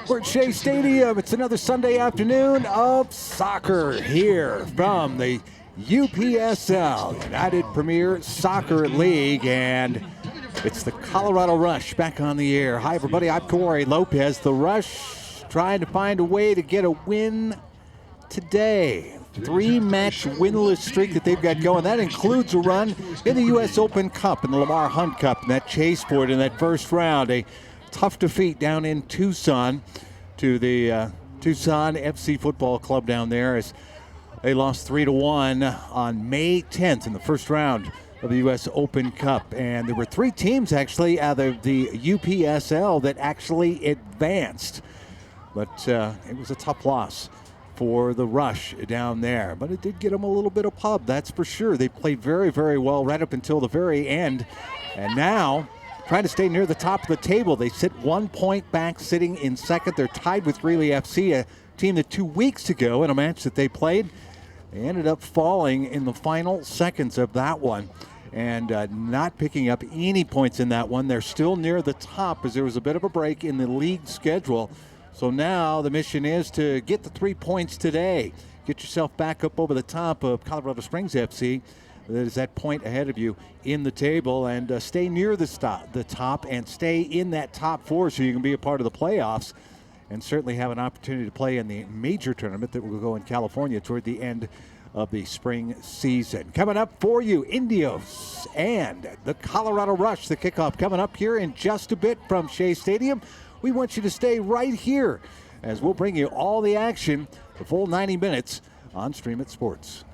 We're at Shea Stadium. It's another Sunday afternoon of soccer here from the UPSL, United Premier Soccer League, and it's the Colorado Rush back on the air. Hi, everybody. I'm Cory. Lopez. The Rush trying to find a way to get a win today. 3-match winless streak that they've got going. That includes a run in the U.S. Open Cup and the Lamar Hunt Cup, and that chase for it in that first round. A tough defeat down in Tucson to the Tucson FC Football Club down there as they lost 3-1 on May 10th in the first round of the U.S. Open Cup. And there were 3 teams actually out of the UPSL that actually advanced. But it was a tough loss for the Rush down there. But it did get them a little bit of pub, that's for sure. They played very, very well right up until the very end. And now, trying to stay near the top of the table. They sit 1 point back, sitting in second. They're tied with Greeley FC, a team that 2 weeks ago in a match that they played, they ended up falling in the final seconds of that one and not picking up any points in that one. They're still near the top as there was a bit of a break in the league schedule. So now the mission is to get the 3 points today. Get yourself back up over the top of Colorado Springs FC. That is that point ahead of you in the table, and stay near the top and stay in that top 4 so you can be a part of the playoffs and certainly have an opportunity to play in the major tournament that will go in California toward the end of the spring season. Coming up for you, Indios and the Colorado Rush. The kickoff coming up here in just a bit from Shea Stadium. We want you to stay right here as we'll bring you all the action, the full 90 minutes on Stream It Sports.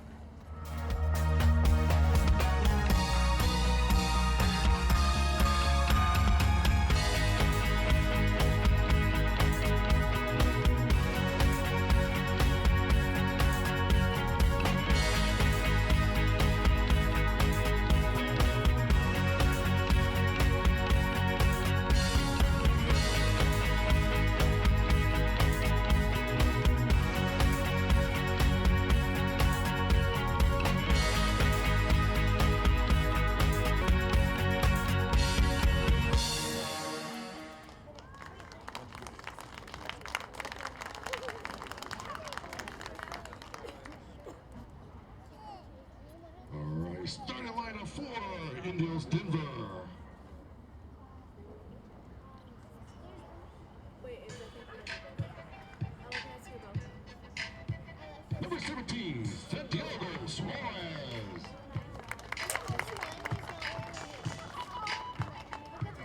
Starting lineup for Indios Denver. Number 17, Santiago Suarez.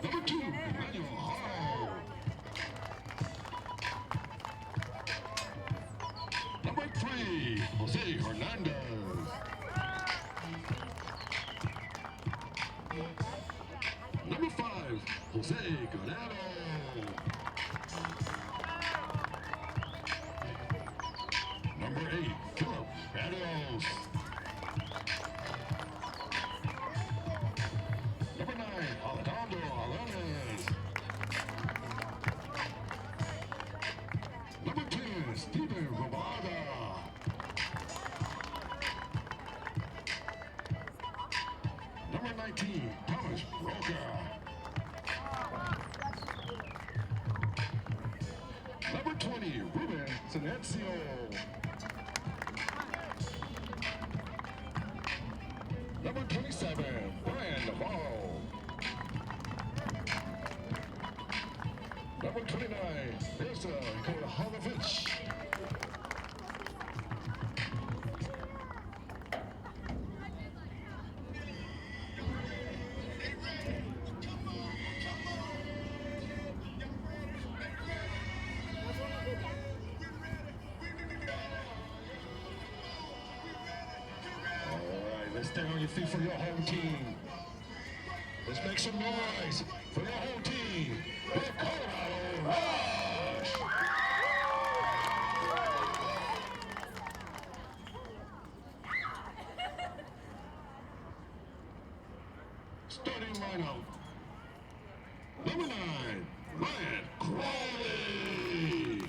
Number 2, Emmanuel Hall. Number 3, Jose Hernandez. Number 5, Jose Colorado. Number 8, Philip Barrios. Number 9, Alejandro Alanes. Number 10, Steven Robada. Number 19, Thomas Roca. Number 20, Ruben Senencio. Number 27, Brian Navarro. Number 29, Mirza Kodahovich. Stay on your feet for your home team. Let's make some noise for your home team, the Colorado Rush. Starting lineup. Number 9, Ryan Crawley.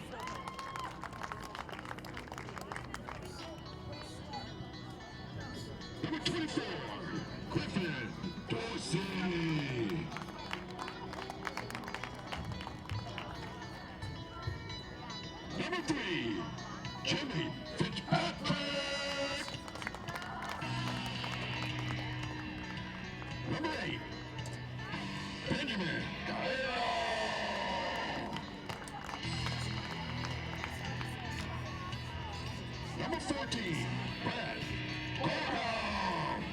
Number 24, Griffin Dorsey. 23, Jimmy Fitzpatrick. Number 8, Benjamin Gallardo. Number 14, Brad Gorham.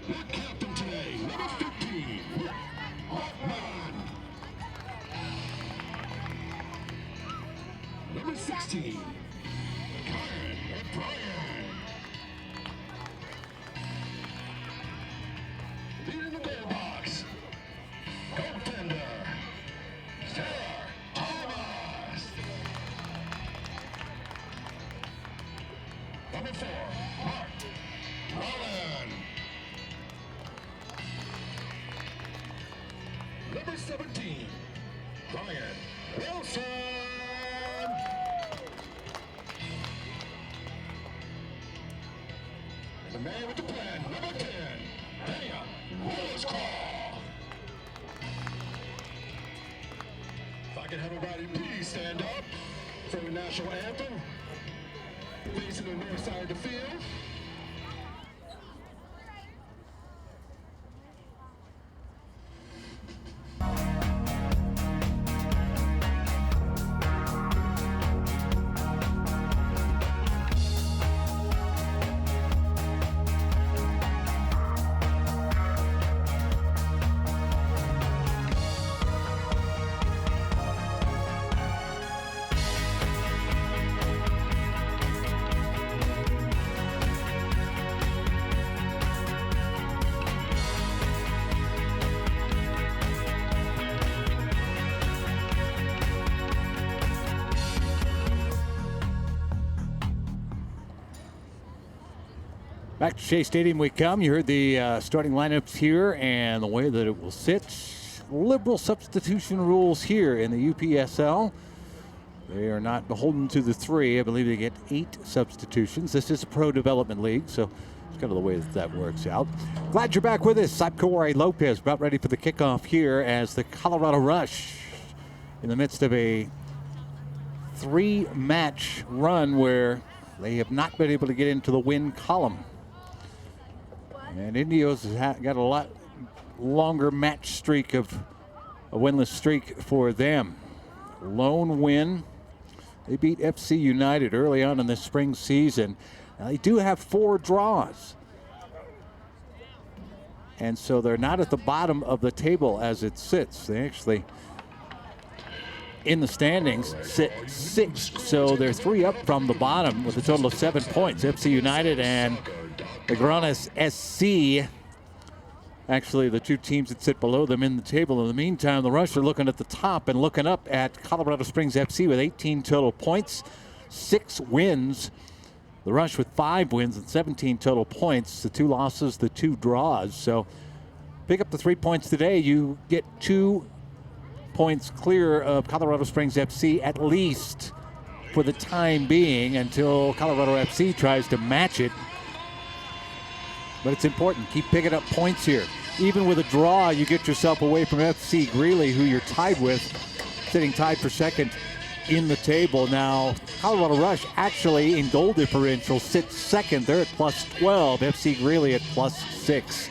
The captain today, number 15, Hoffman. Number 16, Karen O'Brien. Leading the goal box, goaltender, Sarah Thomas. Number 4, Mark Rolland. Number 17, Brian Wilson. And the man with the plan, number 10, Daniel Williscraw. If I can have everybody please stand up for the national anthem, facing the north side of the field. Back to Shea Stadium we come. You heard the starting lineups here and the way that it will sit. Liberal substitution rules here in the UPSL. They are not beholden to the 3. I believe they get 8 substitutions. This is a pro development league, so it's kind of the way that works out. Glad you're back with us. I'm Cory Lopez, about ready for the kickoff here as the Colorado Rush in the midst of a 3-match run where they have not been able to get into the win column. And Indios has got a lot longer match streak of a winless streak for them. Lone win. They beat FC United early on in the spring season. Now they do have 4 draws. And so they're not at the bottom of the table as it sits. They actually, in the standings, sit 6th. So they're 3 up from the bottom with a total of 7 points. FC United and the Granas SC, actually the 2 teams that sit below them in the table. In the meantime, the Rush are looking at the top and looking up at Colorado Springs FC with 18 total points, 6 wins. The Rush with 5 wins and 17 total points, the 2 losses, the 2 draws. So pick up the 3 points today. You get 2 points clear of Colorado Springs FC at least for the time being until Colorado FC tries to match it. But it's important. Keep picking up points here. Even with a draw, you get yourself away from FC Greeley, who you're tied with, sitting tied for 2nd in the table. Now, Colorado Rush actually in goal differential sits 2nd. They're at +12. FC Greeley at +6.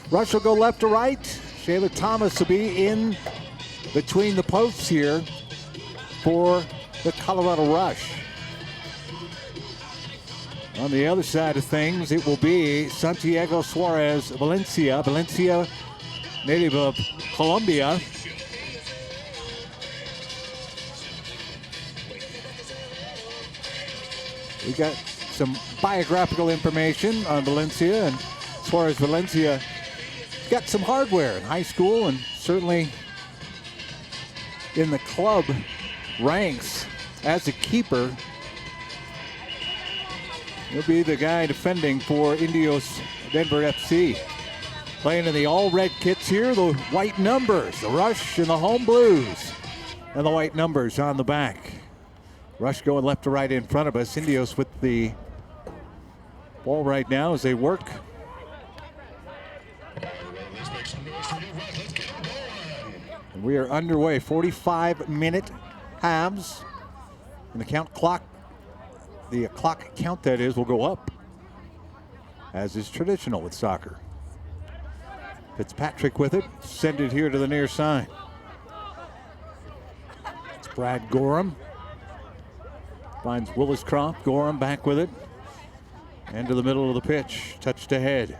Rush will go left to right. Shayla Thomas will be in between the posts here for the Colorado Rush. On the other side of things, it will be Santiago Suarez Valencia. Valencia, native of Colombia. We got some biographical information on Valencia, and Suarez Valencia got some hardware in high school and certainly in the club ranks as a keeper. He'll be the guy defending for Indios Denver FC. Playing in the all-red kits here, the white numbers, the Rush and the home blues, and the white numbers on the back. Rush going left to right in front of us. Indios with the ball right now as they work. And We are underway. 45-minute halves. And the clock count that is, will go up, as is traditional with soccer. Fitzpatrick with it. Send it here to the near side. It's Brad Gorham. Finds Williscroft. Gorham back with it. Into the middle of the pitch. Touched ahead.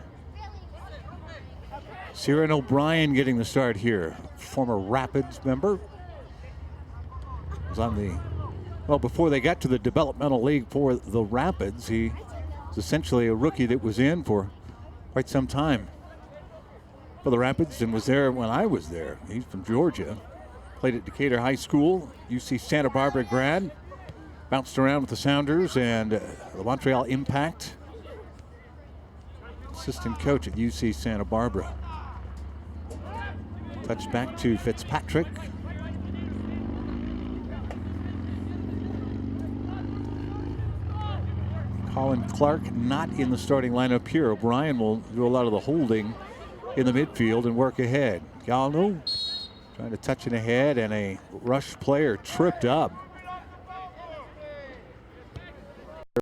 Ciaran O'Brien getting the start here. Former Rapids member. Was on the, well, before they got to the developmental league for the Rapids, he was essentially a rookie that was in for quite some time for the Rapids and was there when I was there. He's from Georgia. Played at Decatur High School, UC Santa Barbara grad. Bounced around with the Sounders and the Montreal Impact. Assistant coach at UC Santa Barbara. Touch back to Fitzpatrick. Colin Clark not in the starting lineup here. O'Brien will do a lot of the holding in the midfield and work ahead. Galno trying to touch it ahead, and a Rush player tripped up.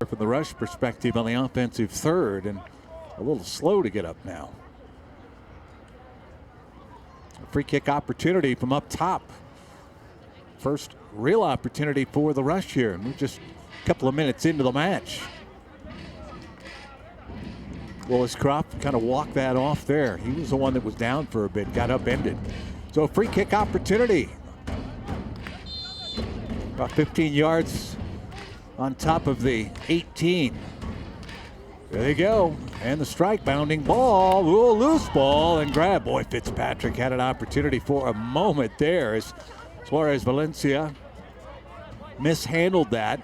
From the Rush perspective on the offensive third, and a little slow to get up now. A free kick opportunity from up top. First real opportunity for the Rush here. And we're just a couple of minutes into the match. Williscroft kind of walked that off there. He was the one that was down for a bit, got upended. So a free kick opportunity. About 15 yards on top of the 18. There they go. And the strike, bounding ball. Ooh, loose ball and grab. Boy, Fitzpatrick had an opportunity for a moment there as Suarez Valencia mishandled that.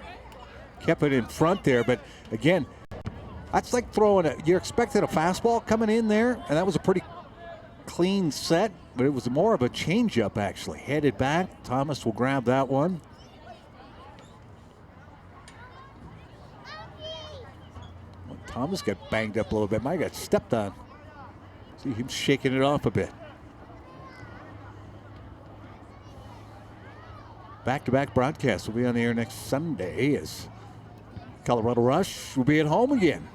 Kept it in front there, but again, that's like throwing it. You're expecting a fastball coming in there, and that was a pretty clean set, but it was more of a changeup actually. Headed back. Thomas will grab that one. Thomas got banged up a little bit. Mike got stepped on. See him shaking it off a bit. Back-to-back broadcasts will be on the air next Sunday as Colorado Rush will be at home again.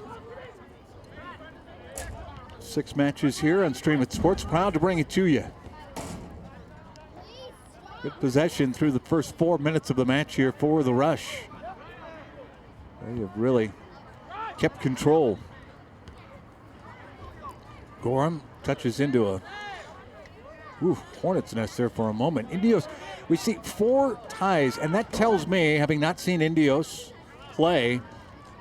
6 matches here on Stream It Sports. Proud to bring it to you. Good possession through the first 4 minutes of the match here for the Rush. They have really kept control. Gorham touches into a hornet's nest there for a moment. Indios, we see 4 ties, and that tells me, having not seen Indios play,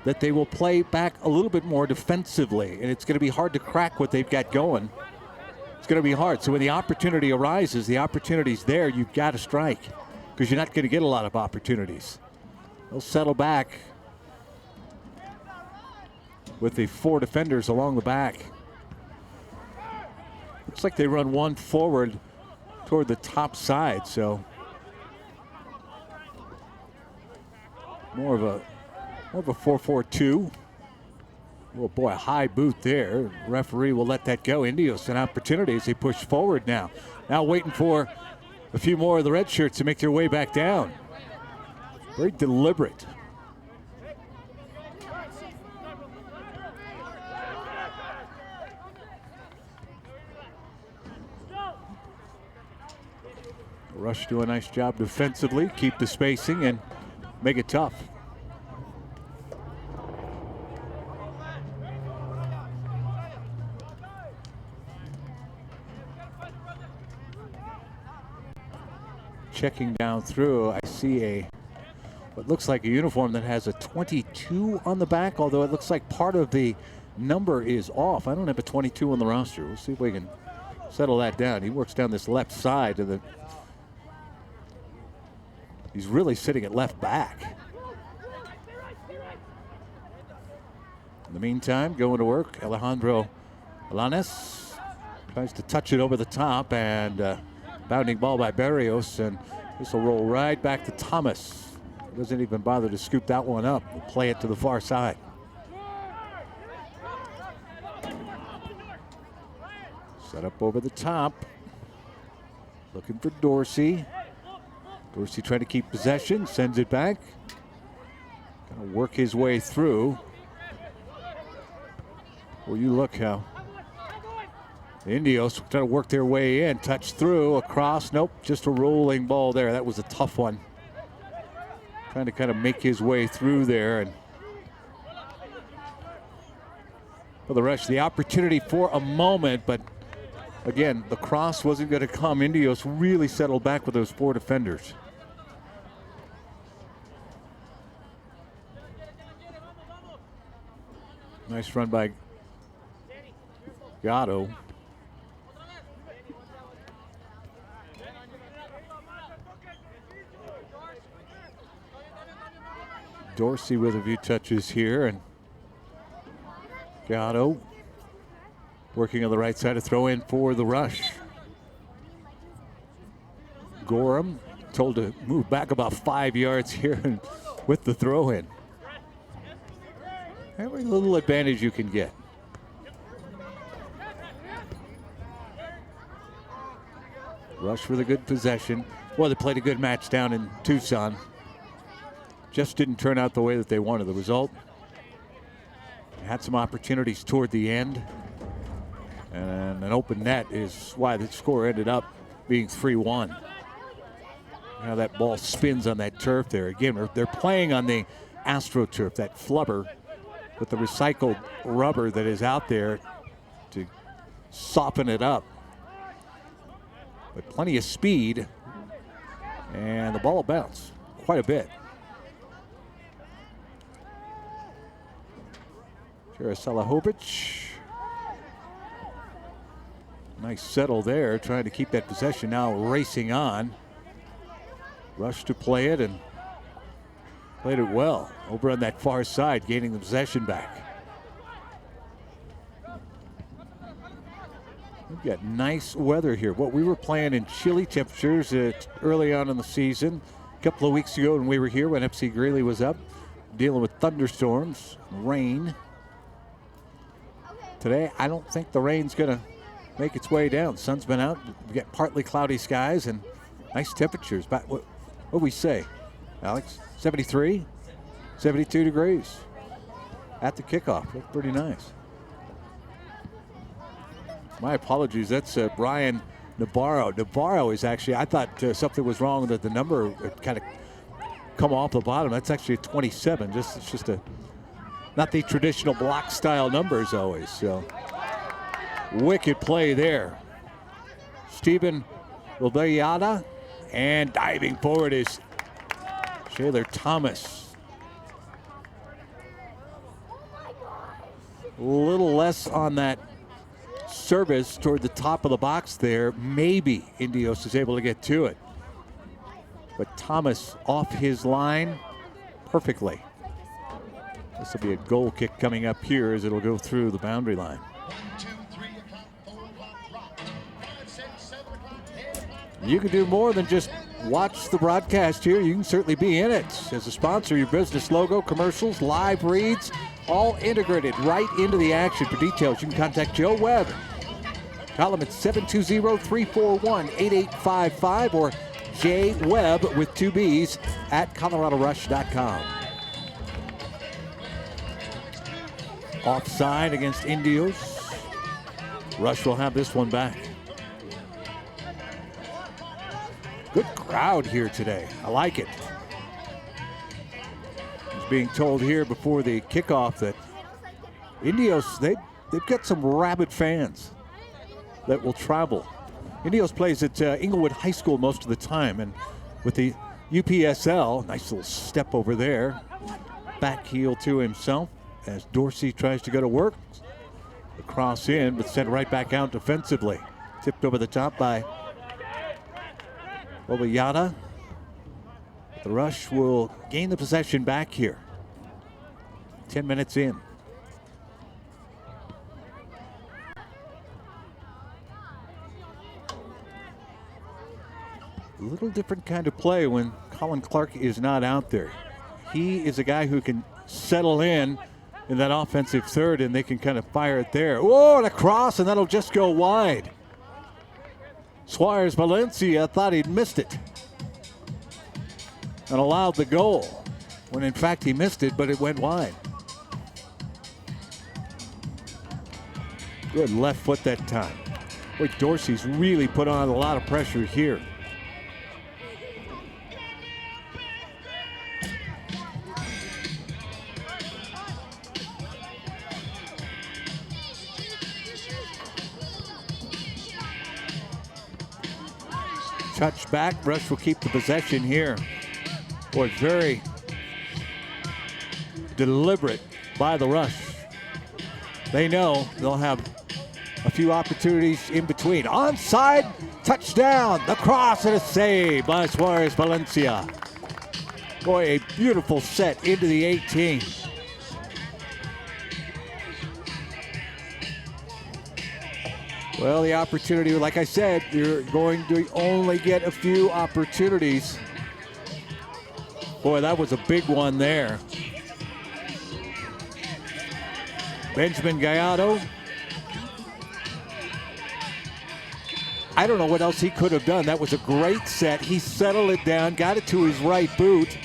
that they will play back a little bit more defensively, and it's going to be hard to crack what they've got going. It's going to be hard. So when the opportunity arises, the opportunity's there, you've got to strike, because you're not going to get a lot of opportunities. They'll settle back with the 4 defenders along the back. Looks like they run one forward toward the top side, so more of a 4-4-2. Oh boy, a high boot there. Referee will let that go. Indios an opportunity as they push forward now. Now waiting for a few more of the red shirts to make their way back down. Very deliberate. Rush do a nice job defensively, keep the spacing and make it tough. Checking down through, I see what looks like a uniform that has a 22 on the back, although it looks like part of the number is off. I don't have a 22 on the roster. We'll see if we can settle that down. He works down this left side of the. He's really sitting at left back. In the meantime, going to work, Alejandro Alanes tries to touch it over the top, and bounding ball by Barrios, and this will roll right back to Thomas. Doesn't even bother to scoop that one up. We'll play it to the far side. Set up over the top. Looking for Dorsey. Dorsey trying to keep possession, sends it back. Gonna work his way through. Well, you look how the Indios trying to work their way in. Touch through, across. Nope, just a rolling ball there. That was a tough one. Trying to kind of make his way through there. And for the Rush, the opportunity for a moment, but again, the cross wasn't going to come. Indios really settled back with those 4 defenders. Nice run by Gatto. Dorsey with a few touches here, and Gatto working on the right side to throw in for the Rush. Gorham told to move back about 5 yards here and with the throw in. Every little advantage you can get. Rush with a good possession. Well, they played a good match down in Tucson. Just didn't turn out the way that they wanted. The result, had some opportunities toward the end. And an open net is why the score ended up being 3-1. Now that ball spins on that turf there. Again, they're playing on the AstroTurf, that flubber with the recycled rubber that is out there to soften it up. But plenty of speed, and the ball bounced quite a bit. Jaroselahovic. Nice settle there, trying to keep that possession, now racing on. Rush to play it and played it well. Over on that far side, gaining the possession back. We've got nice weather here. What we were playing in chilly temperatures early on in the season. A couple of weeks ago when we were here, when FC Greeley was up, dealing with thunderstorms, rain. Today, I don't think the rain's going to make its way down. Sun's been out. We got partly cloudy skies and nice temperatures. But what we say, Alex? 73, 72 degrees at the kickoff. Looked pretty nice. My apologies. That's Brian Navarro. Navarro is actually, I thought something was wrong that the number kind of come off the bottom. That's actually a 27. It's just a not the traditional block style numbers always. So wicked play there. Stephen Wilbayada, and diving forward is Shaler Thomas. A little less on that service toward the top of the box there. Maybe Indios is able to get to it. But Thomas off his line perfectly. This will be a goal kick coming up here as it'll go through the boundary line. 1, 2, 3 o'clock, 4 o'clock, rock. 5, 6, 7 o'clock, 8 o'clock. You can do more than just watch the broadcast here. You can certainly be in it. As a sponsor, your business logo, commercials, live reads, all integrated right into the action. For details, you can contact Joe Webb. Call him at 720-341-8855 or jwebb with 2 B's at coloradorush.com. Offside against Indios. Rush will have this one back. Good crowd here today. I like it. I was being told here before the kickoff that Indios, they've got some rabid fans that will travel. Indios plays at Inglewood High School most of the time, and with the UPSL, nice little step over there. Back heel to himself as Dorsey tries to go to work. The cross in, but sent right back out defensively. Tipped over the top by Wilbayada. The Rush will gain the possession back here. 10 minutes in. A little different kind of play when Colin Clark is not out there. He is a guy who can settle in that offensive third, and they can kind of fire it there. Whoa, and a cross, and that'll just go wide. Suarez Valencia thought he'd missed it and allowed the goal, when in fact he missed it, but it went wide. Good left foot that time. Boy, Dorsey's really put on a lot of pressure here. Touch back, Rush will keep the possession here. Boy, very deliberate by the Rush. They know they'll have a few opportunities in between. Onside, touchdown, the cross and a save by Suarez Valencia. Boy, a beautiful set into the 18. Well, the opportunity, like I said, you're going to only get a few opportunities. Boy, that was a big one there. Benjamin Gallardo. I don't know what else he could have done. That was a great set. He settled it down, got it to his right boot,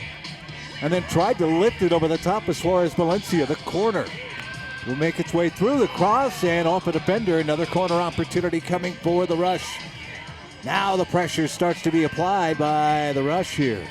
and then tried to lift it over the top of Suarez Valencia. The corner will make its way through the cross and off a defender. Another corner opportunity coming for the Rush. Now the pressure starts to be applied by the Rush here.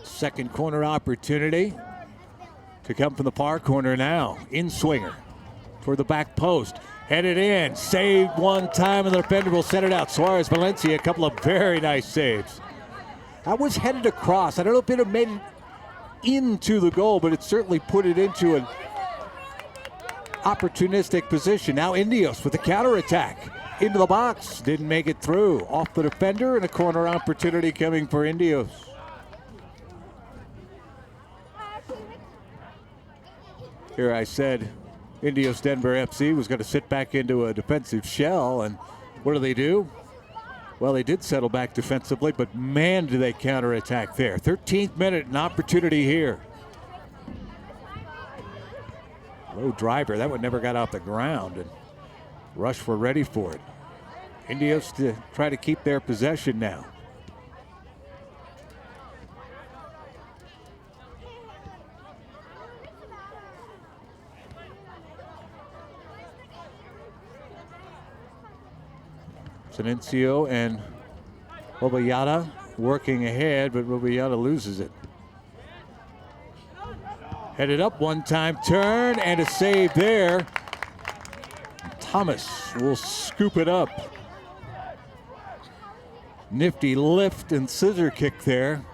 Second corner opportunity to come from the far corner now. In swinger for the back post. Headed in, saved one time, and the defender will set it out. Suarez Valencia, a couple of very nice saves. That was headed across. I don't know if it had made it into the goal, but it certainly put it into an opportunistic position. Now Indios with the counterattack. Into the box, didn't make it through. Off the defender, and a corner opportunity coming for Indios. Here I said Indios Denver FC was going to sit back into a defensive shell, and what do? Well, they did settle back defensively, but man, do they counterattack there. 13th minute, an opportunity here. Low driver, that one never got off the ground, and Rush were ready for it. Indios to try to keep their possession now. Senencio and Bobayata working ahead, but Bobayata loses it. Headed up one time, turn, and a save there. Thomas will scoop it up. Nifty lift and scissor kick there.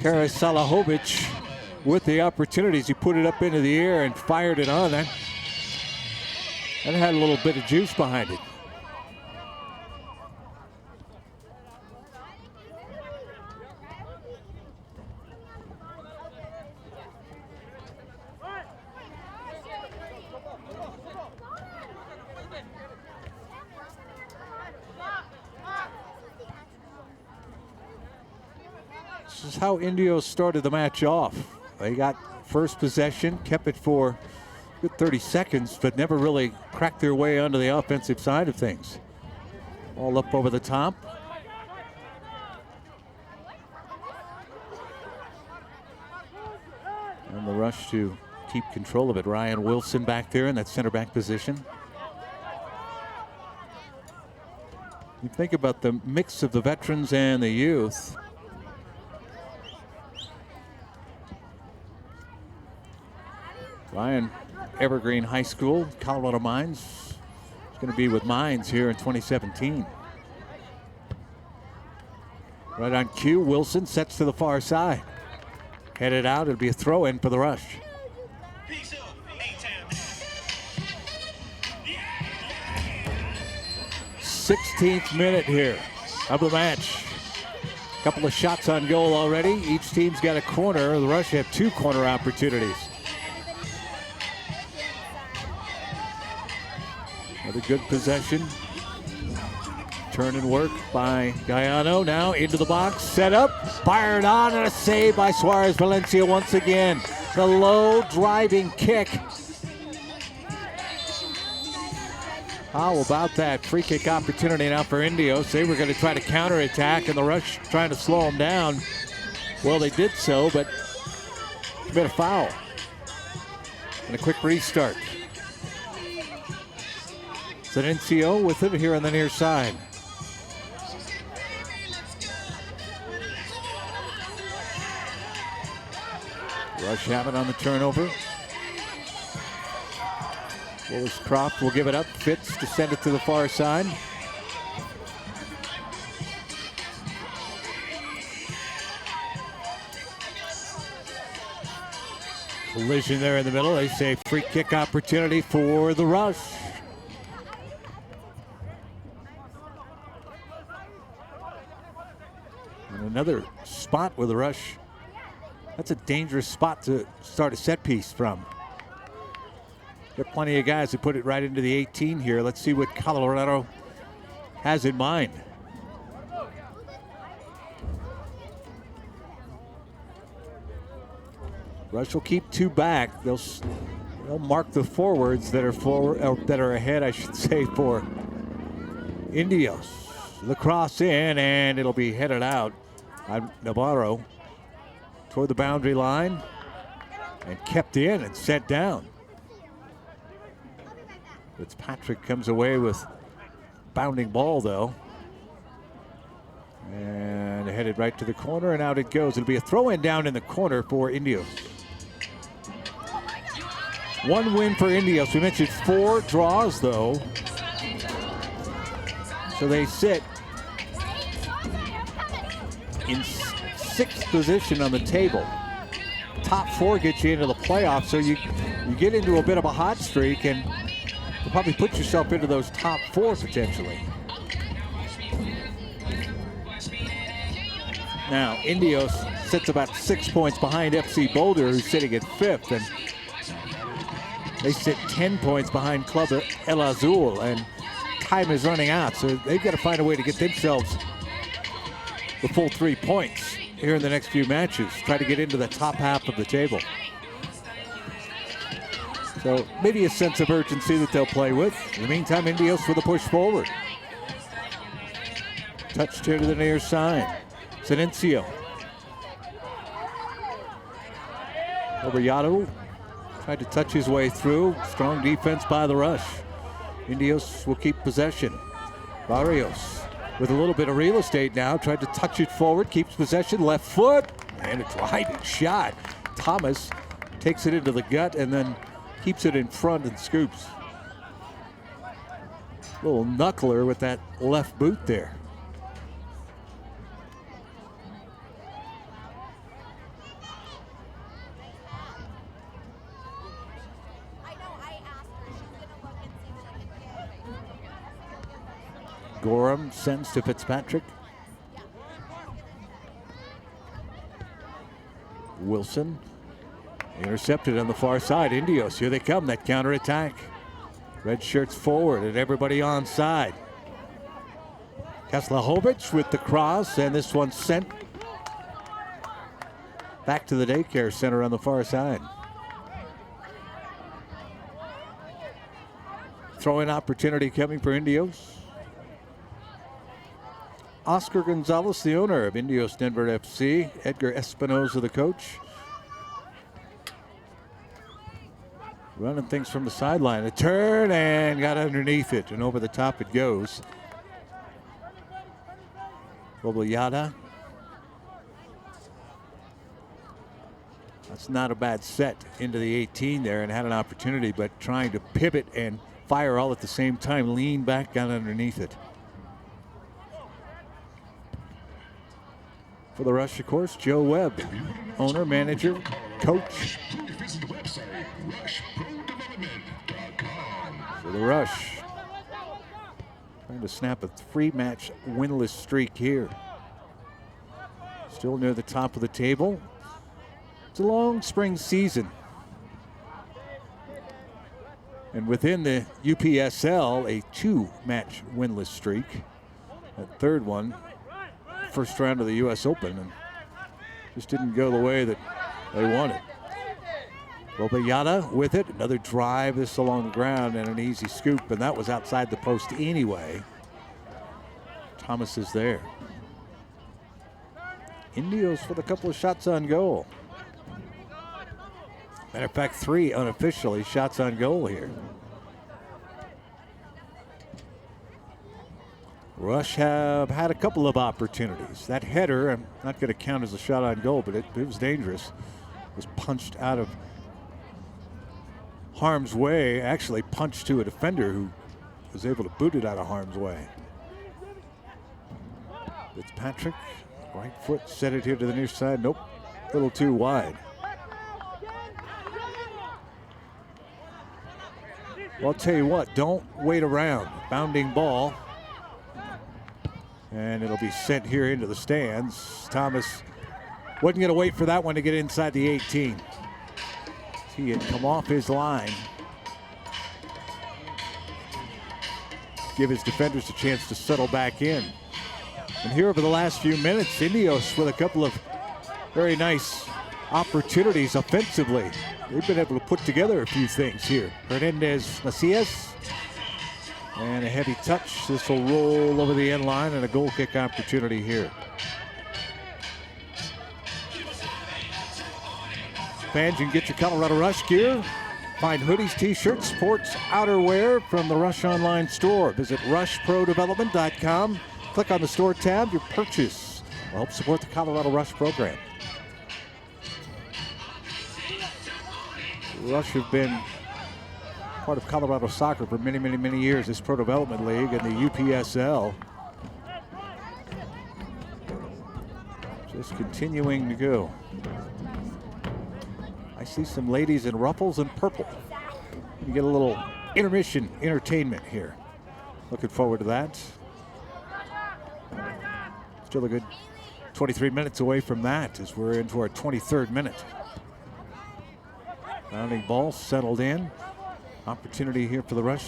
Kara Salahovic with the opportunities. He put it up into the air and fired it on there. And it had a little bit of juice behind it. This is how Indios started the match off. They got first possession, kept it for good 30 seconds, but never really cracked their way onto the offensive side of things. All up over the top. And the Rush to keep control of it. Ryan Wilson back there in that center back position. You think about the mix of the veterans and the youth. Ryan, Evergreen High School, Colorado Mines. He's going to be with Mines here in 2017. Right on cue, Wilson sets to the far side. Headed out, it'll be a throw in for the Rush. 16th minute here of the match. Couple of shots on goal already. Each team's got a corner. The Rush have two corner opportunities. Another good possession. Turn and work by Galliano. Now into the box. Set up. Fired on, and a save by Suarez Valencia once again. The low driving kick. How about that free kick opportunity now for Indios? They were going to try to counterattack, and the Rush trying to slow them down. Well, they did so, but commit a foul. And a quick restart. Zenencio with it here on the near side. Rush have it on the turnover. Willis Croft will give it up. Fitz to send it to the far side. Collision there in the middle. They say free kick opportunity for the Rush. And another spot with the Rush. That's a dangerous spot to start a set piece from. There are plenty of guys who put it right into the 18 here. Let's see what Colorado has in mind. Rush will keep two back. They'll mark the forwards that are ahead, I should say, for Indios. The cross in, and it'll be headed out by Navarro toward the boundary line and kept in and set down. Fitzpatrick comes away with bounding ball, though. And headed right to the corner, and out it goes. It'll be a throw-in down in the corner for Indios. One win for Indios. We mentioned 4 draws, though. So they sit in 6th position on the table. Top 4 gets you into the playoffs, so you get into a bit of a hot streak, and you'll probably put yourself into those top 4 potentially. Now, Indios sits about 6 points behind FC Boulder, who's sitting at 5th, and they sit 10 points behind Club El Azul, and time is running out, so they've got to find a way to get themselves the full 3 points here in the next few matches. Try to get into the top half of the table. So maybe a sense of urgency that they'll play with. In the meantime, Indios for the push forward. Touched here to the near side. Zenencio. Obrigado tried to touch his way through. Strong defense by the Rush. Indios will keep possession. Barrios with a little bit of real estate now. Tried to touch it forward. Keeps possession. Left foot. And a driving shot. Thomas takes it into the gut and then keeps it in front and scoops. Little knuckler with that left boot there. Gorham sends to Fitzpatrick. Wilson intercepted on the far side. Indios, here they come, that counterattack. Red shirts forward and everybody on side. Kaslahovic with the cross, and this one sent back to the daycare center on the far side. Throw-in opportunity coming for Indios. Oscar Gonzalez, the owner of Indios Denver FC. Edgar Espinoza, the coach. Running things from the sideline. A turn and got underneath it, and over the top it goes. Obliada. That's not a bad set into the 18 there, and had an opportunity, but trying to pivot and fire all at the same time. Lean back, got underneath it. For the Rush, of course, Joe Webb, owner, manager, coach. For the Rush, trying to snap a 3-match winless streak here. Still near the top of the table. It's a long spring season. And within the UPSL, a 2-match winless streak. That third one, first round of the U.S. Open, and just didn't go the way that they wanted. Lopez with it, another drive, this along the ground, and an easy scoop, and that was outside the post anyway. Thomas is there. Indios with a couple of shots on goal. Matter of fact, 3 unofficially shots on goal here. Rush have had a couple of opportunities. That header, I'm not going to count as a shot on goal, but it was dangerous. It was punched out of harm's way, actually punched to a defender who was able to boot it out of harm's way. Fitzpatrick, right foot, set it here to the near side. Nope, a little too wide. Well, I'll tell you what, don't wait around. Bounding ball. And it'll be sent here into the stands. Thomas wasn't going to wait for that one to get inside the 18. He had come off his line. Give his defenders a chance to settle back in. And here over the last few minutes, Indios with a couple of very nice opportunities offensively. They've been able to put together a few things here. Hernandez Macias. And a heavy touch. This will roll over the end line and a goal kick opportunity here. Fans, you can get your Colorado Rush gear. Find hoodies, t-shirts, sports, outerwear from the Rush online store. Visit rushprodevelopment.com. Click on the store tab. Your purchase will help support the Colorado Rush program. Rush have been part of Colorado soccer for many, many, many years. This Pro Development League and the UPSL. Just continuing to go. I see some ladies in ruffles and purple. You get a little intermission entertainment here. Looking forward to that. Still a good 23 minutes away from that as we're into our 23rd minute. Bounding ball settled in. Opportunity here for the Rush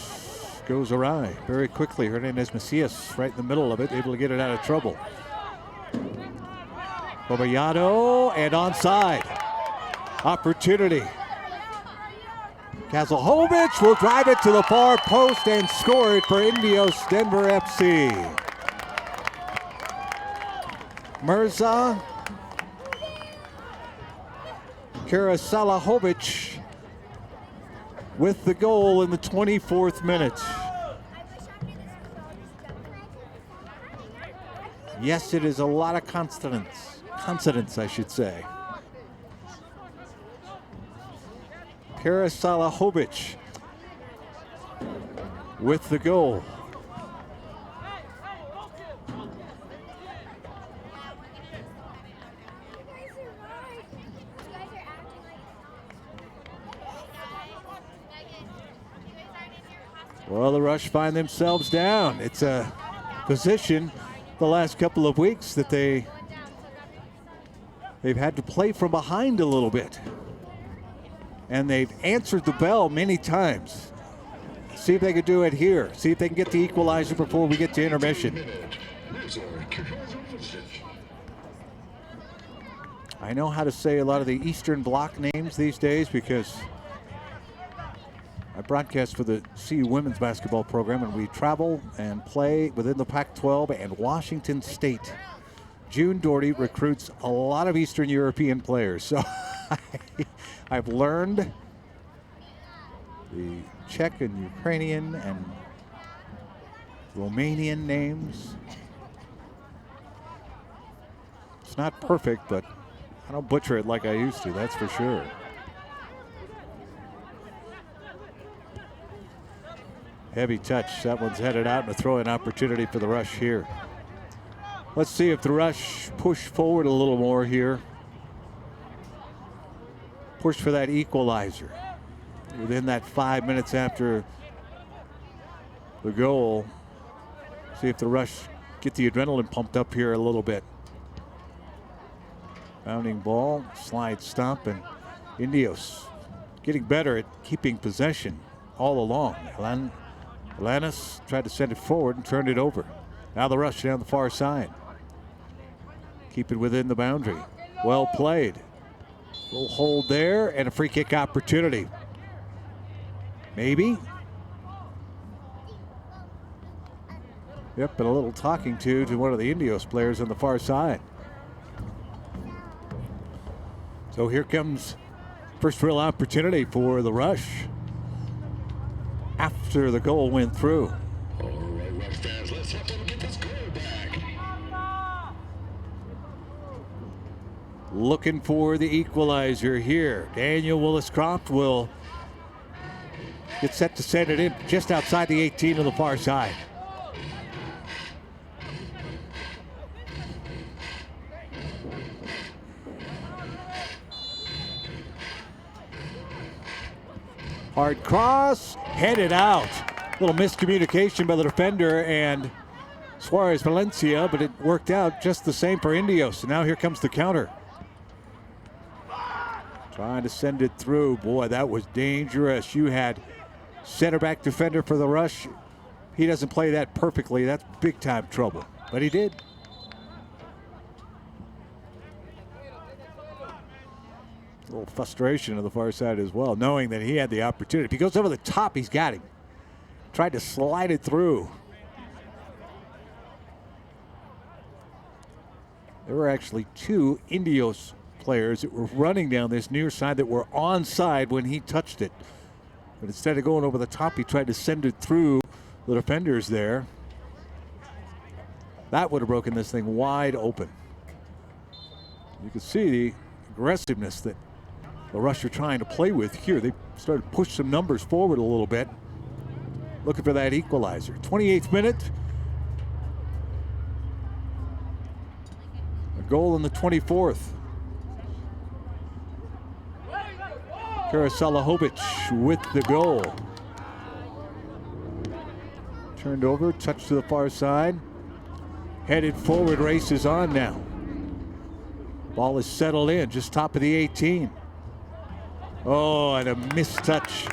goes awry very quickly. Hernandez Macias right in the middle of it, able to get it out of trouble. Lopez and onside. Opportunity. Kazelhovic will drive it to the far post and score it for Indios Denver FC. Mirza Karasalahovic with the goal in the 24th minute. Yes, it is a lot of consonants, I should say. Karasalahovic with the goal. Well, the Rush find themselves down. It's a position the last couple of weeks that they've had to play from behind a little bit. And they've answered the bell many times. See if they could do it here. See if they can get the equalizer before we get to intermission. I know how to say a lot of the Eastern Bloc names these days because I broadcast for the CU women's basketball program, and we travel and play within the Pac-12 and Washington State. June Doherty recruits a lot of Eastern European players, so I've learned the Czech and Ukrainian and Romanian names. It's not perfect, but I don't butcher it like I used to, that's for sure. Heavy touch. That one's headed out and a throw-in opportunity for the Rush here. Let's see if the Rush push forward a little more here. Push for that equalizer. Within that 5 minutes after the goal. See if the Rush get the adrenaline pumped up here a little bit. Bounding ball, slide stop, and Indios getting better at keeping possession. all along. Alanis tried to send it forward and turned it over. Now the rush down the far side. Keep it within the boundary. Well played. Little hold there and a free kick opportunity. Maybe. Yep, and a little talking to one of the Indios players on the far side. So here comes first real opportunity for the rush after the goal went through. All right, Rush fans, let's help them get this goal back. Looking for the equalizer here. Daniel Willis-Croft will get set to send it in just outside the 18 on the far side. Hard cross, headed out. Little miscommunication by the defender and Suarez Valencia, but it worked out just the same for Indios. So now here comes the counter. Trying to send it through. Boy, that was dangerous. You had center back defender for the rush. He doesn't play that perfectly. That's big time trouble, but he did. A little frustration on the far side as well, knowing that he had the opportunity. If he goes over the top, he's got him. Tried to slide it through. There were actually two Indios players that were running down this near side that were onside when he touched it. But instead of going over the top, he tried to send it through the defenders there. That would have broken this thing wide open. You can see the aggressiveness that the Rush are trying to play with here. They started to push some numbers forward a little bit, looking for that equalizer. 28th minute. A goal in the 24th. Karasalahovic with the goal. Turned over, touch to the far side. Headed forward, race is on now. Ball is settled in, just top of the 18. Oh, and a missed touch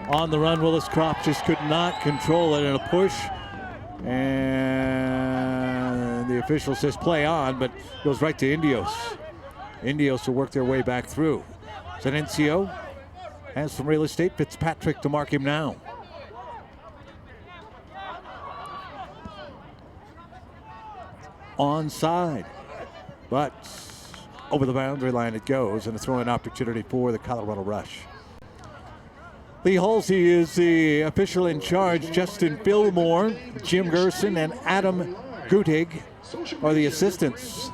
on the run. Willis-Croft just could not control it in a push. And the official says play on, but goes right to Indios. Indios will work their way back through. Zenencio has some real estate. Fitzpatrick to mark him now. Onside, but over the boundary line it goes, and a throw-in opportunity for the Colorado Rush. Lee Halsey is the official in charge. Justin Fillmore, Jim Gerson, and Adam Gutig are the assistants.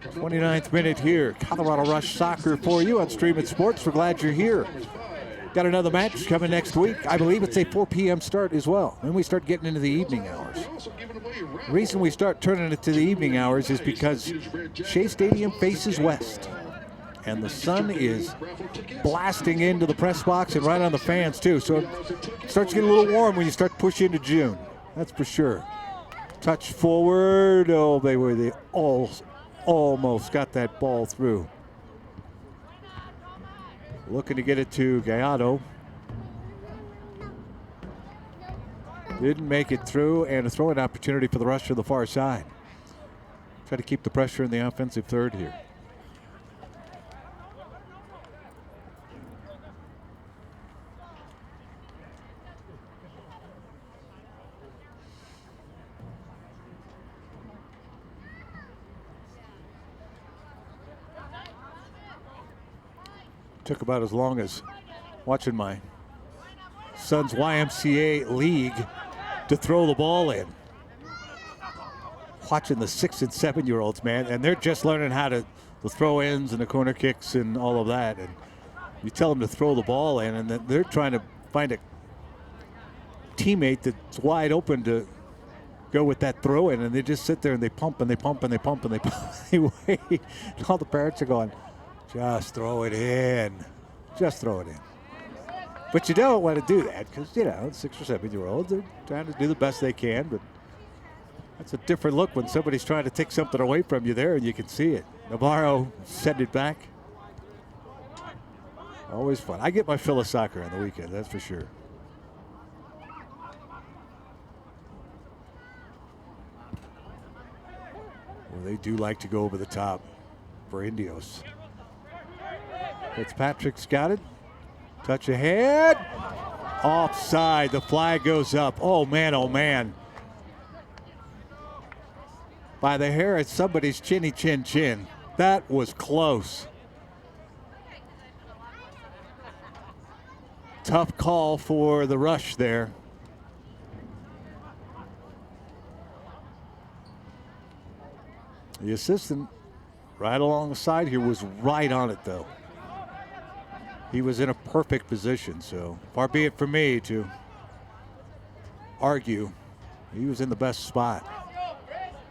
29th minute here. Colorado Rush soccer for you on Stream It Sports. We're glad you're here. Got another match coming next week. I believe it's a 4 p.m. start as well. Then we start getting into the evening hours. The reason we start turning it to the evening hours is because Shea Stadium faces west. And the sun is blasting into the press box and right on the fans too. So it starts getting a little warm when you start pushing into June. That's for sure. Touch forward. Oh, they almost got that ball through. Looking to get it to Gallardo. Didn't make it through, and a throw-in opportunity for the Rush to the far side. Try to keep the pressure in the offensive third here. Took about as long as watching my son's YMCA league to throw the ball in. Watching the 6 and 7 year olds, man, and they're just learning how to the throw ins and the corner kicks and all of that. And you tell them to throw the ball in, and then they're trying to find a teammate that's wide open to go with that throw in, and they just sit there and they pump and they pump and they pump and they pump. They wait. And all the parents are going, just throw it in. Just throw it in. But you don't want to do that because, 6 or 7 year olds are trying to do the best they can. But that's a different look when somebody's trying to take something away from you there and you can see it. Navarro sent it back. Always fun. I get my fill of soccer on the weekend, that's for sure. Well, they do like to go over the top for Indios. Fitzpatrick's got it. Touch ahead. Offside. The flag goes up. Oh, man, oh, man. By the hair at somebody's chinny chin chin. That was close. Tough call for the rush there. The assistant right along the side here was right on it, though. He was in a perfect position, so far be it for me to argue. He was in the best spot.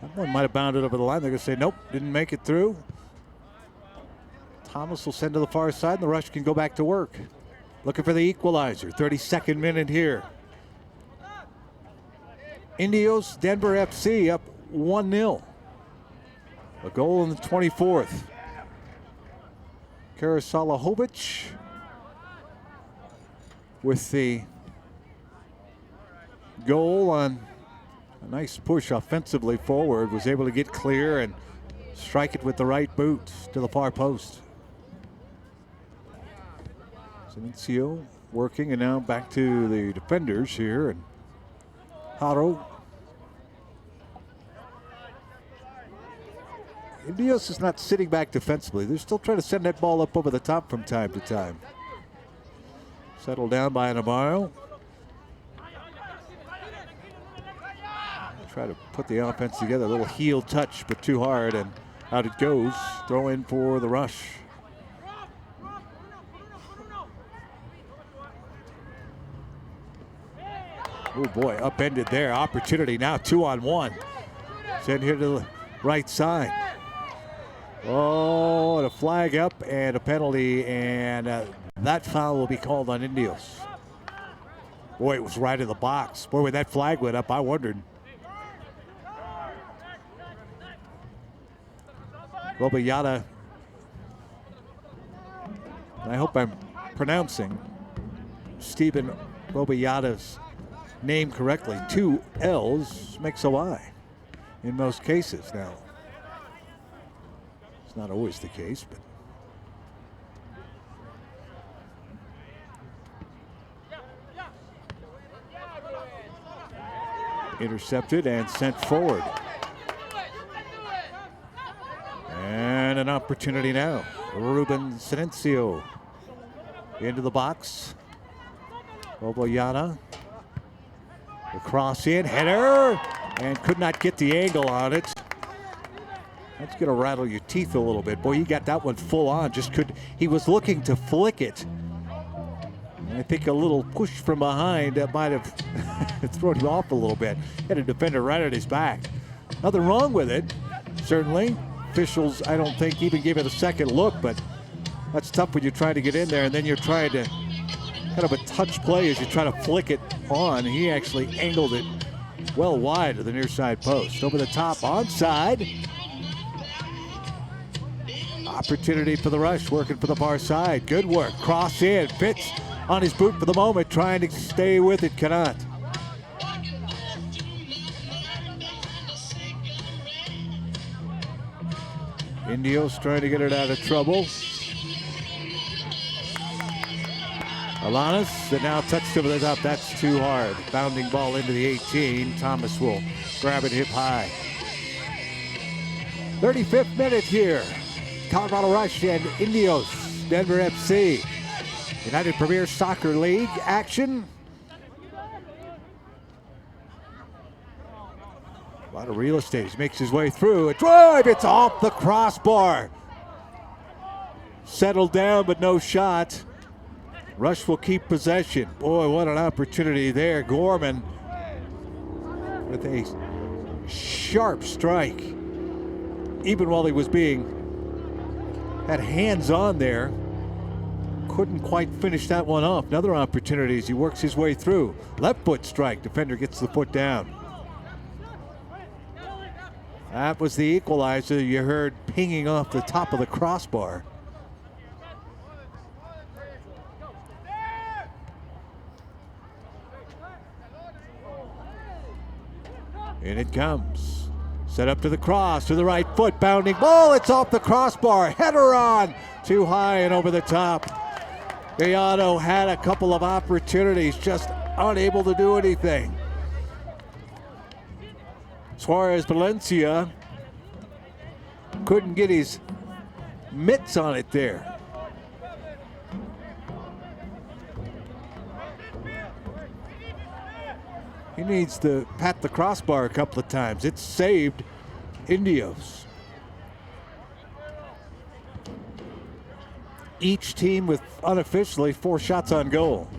That one might have bounded over the line. They're going to say, nope, didn't make it through. Thomas will send to the far side, and the rush can go back to work. Looking for the equalizer. 32nd minute here. Indios, Denver FC up 1-0. A goal in the 24th. Karasalahovic with the goal on a nice push offensively forward. Was able to get clear and strike it with the right boot to the far post. Silencio working, and now back to the defenders here. And Haro. Indios is not sitting back defensively. They're still trying to send that ball up over the top from time to time. Settled down by Navarro. Try to put the offense together. A little heel touch, but too hard, and out it goes. Throw in for the rush. Oh boy, upended there. Opportunity now, 2-on-1. Send here to the right side. Oh, and a flag up and a penalty, and that foul will be called on Indios. Boy, it was right in the box. Boy, when that flag went up, I wondered. Robayata. I hope I'm pronouncing Stephen Robayata's name correctly. 2 L's makes a Y in most cases. Now, it's not always the case, but intercepted and sent forward. And an opportunity now. Ruben Silencio into the box. Robayata. The cross in, header, and could not get the angle on it. That's going to rattle your teeth a little bit. Boy, he got that one full on. He was looking to flick it. And I think a little push from behind that might have thrown him off a little bit. Had a defender right at his back. Nothing wrong with it, certainly. Officials, I don't think, even gave it a second look, but that's tough when you're trying to get in there and then you're trying to kind of a touch play as you try to flick it on. He actually angled it well wide of the near side post. Over the top, onside. Opportunity for the rush, working for the far side. Good work, cross in, Fitz on his boot for the moment, trying to stay with it, cannot. Indios trying to get it out of trouble. Alanis, and now touched over the top. That's too hard. Bounding ball into the 18. Thomas will grab it hip high. 35th minute here. Colorado Rush and Indios, Denver FC. United Premier Soccer League action. A lot of real estate. He makes his way through. A drive, it's off the crossbar. Settled down, but no shot. Rush will keep possession. Boy, what an opportunity there. Gorman with a sharp strike. Even while he was had hands on there. Couldn't quite finish that one off. Another opportunity as he works his way through. Left foot strike. Defender gets the foot down. That was the equalizer you heard pinging off the top of the crossbar. In it comes. Set up to the cross, to the right foot, bounding ball. It's off the crossbar. Header on. Too high and over the top. Gallardo had a couple of opportunities, just unable to do anything. Suarez Valencia couldn't get his mitts on it there. He needs to pat the crossbar a couple of times. It's saved Indios. Each team with unofficially 4 shots on goal.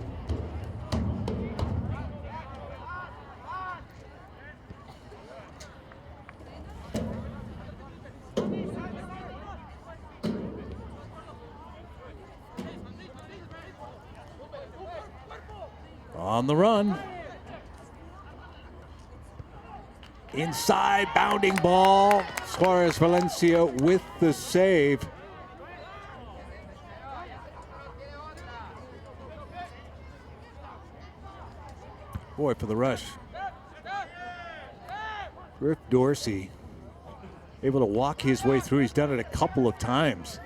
On the run. Inside, bounding ball. Suarez Valencia with the save. Boy, for the rush. Griff Dorsey able to walk his way through. He's done it a couple of times.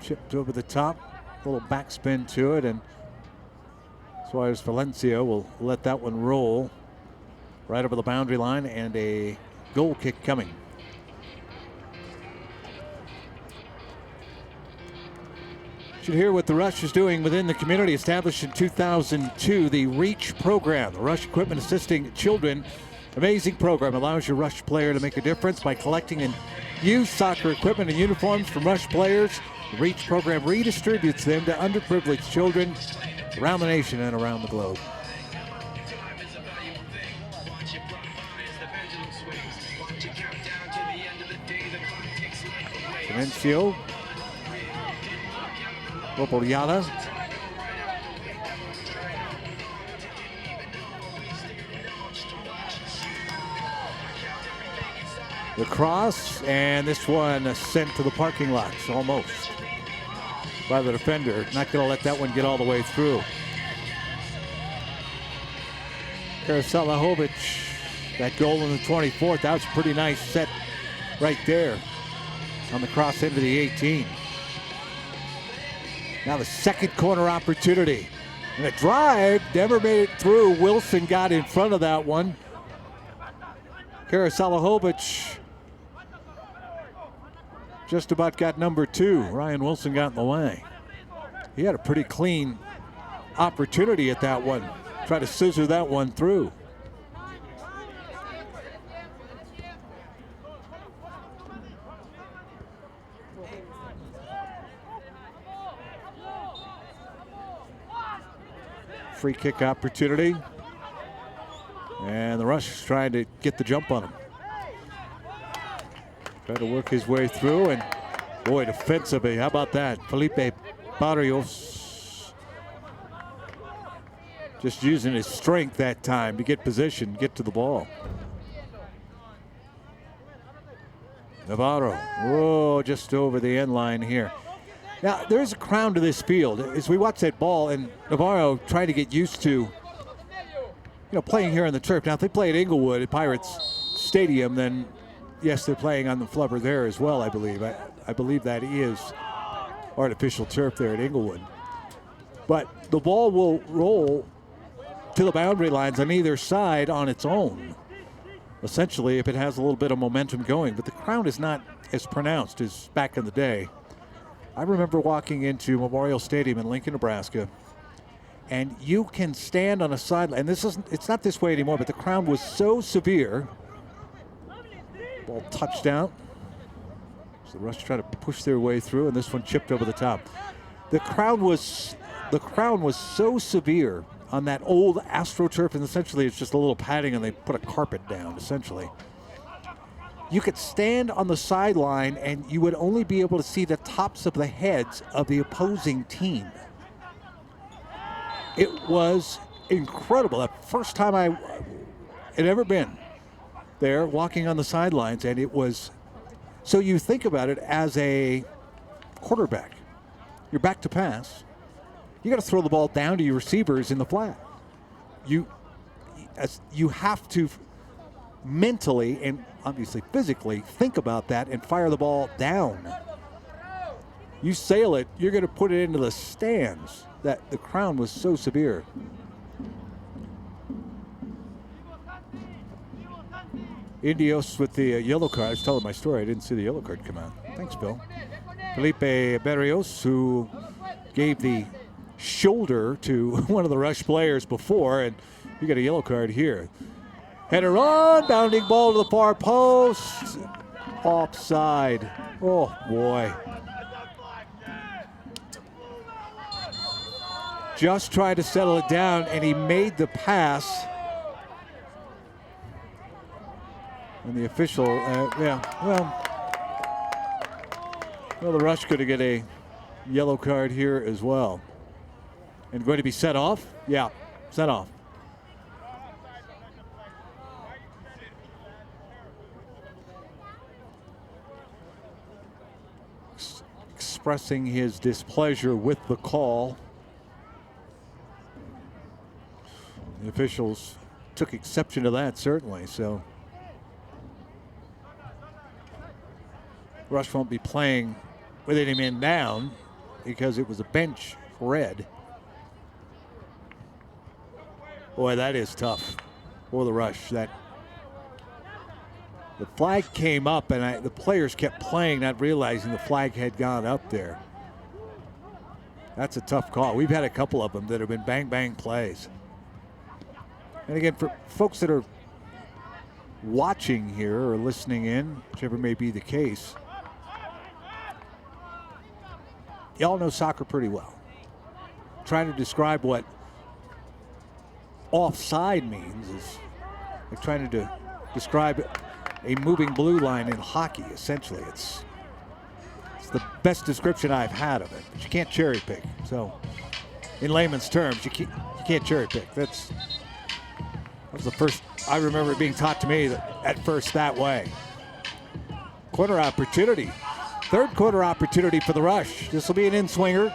Chipped over the top, a little backspin to it, and Suarez Valencia will let that one roll right over the boundary line, and a goal kick coming. Should hear what the Rush is doing within the community. Established in 2002, the REACH program, the Rush Equipment Assisting Children. Amazing program, allows your Rush player to make a difference by collecting and use soccer equipment and uniforms from Rush players. The REACH program redistributes them to underprivileged children around the nation and around the globe. Silencio. Lopoliana. The cross, and this one sent to the parking lots almost by the defender. Not going to let that one get all the way through. Karasalahovic, that goal in the 24th, that was a pretty nice set right there on the cross into the 18. Now the second corner opportunity. And a drive, never made it through. Wilson got in front of that one. Karasalahovic just about got number 2. Ryan Wilson got in the way. He had a pretty clean opportunity at that one. Try to scissor that one through. Free kick opportunity. And the Rush is trying to get the jump on him. Trying to work his way through, and boy, defensively, how about that? Felipe Barrios just using his strength that time to get position, get to the ball. Navarro, whoa, just over the end line here. Now, there's a crown to this field. As we watch that ball, and Navarro trying to get used to, playing here on the turf. Now, if they play at Inglewood at Pirates Stadium, then yes, they're playing on the flubber there as well, I believe. I believe that is artificial turf there at Inglewood. But the ball will roll to the boundary lines on either side on its own, essentially, if it has a little bit of momentum going. But the crown is not as pronounced as back in the day. I remember walking into Memorial Stadium in Lincoln, Nebraska, and you can stand on a sideline. And it's not this way anymore, but the crown was so severe. Ball touched out. So the Rush try to push their way through, and this one chipped over the top. The crown was so severe on that old AstroTurf, and essentially it's just a little padding, and they put a carpet down, essentially. You could stand on the sideline, and you would only be able to see the tops of the heads of the opposing team. It was incredible. The first time I had ever been there, walking on the sidelines, and it was, so you think about it as a quarterback. You're back to pass. You got to throw the ball down to your receivers in the flat. You have to mentally and obviously physically think about that and fire the ball down. You sail it, you're going to put it into the stands. That the crown was so severe. Indios with the yellow card. I was telling my story. I didn't see the yellow card come out. Thanks, Bill. Felipe Berrios, who gave the shoulder to one of the Rush players before, and you got a yellow card here. Header on, bounding ball to the far post. Offside. Oh, boy. Just tried to settle it down, and he made the pass. And the official, well, the Rush could have get a yellow card here as well. And going to be set off? Yeah, set off. Expressing his displeasure with the call. The officials took exception to that, certainly, so. Rush won't be playing with any men down because it was a bench red. Boy, that is tough for the Rush. That the flag came up, and the players kept playing, not realizing the flag had gone up there. That's a tough call. We've had a couple of them that have been bang-bang plays. And again, for folks that are watching here or listening in, whichever may be the case, y'all know soccer pretty well. Trying to describe what offside means is like trying to describe a moving blue line in hockey, essentially. It's the best description I've had of it, but you can't cherry pick. So in layman's terms, you can't cherry pick. That was the first I remember it being taught to me at first that way. Corner opportunity. Third quarter opportunity for the Rush. This will be an in-swinger.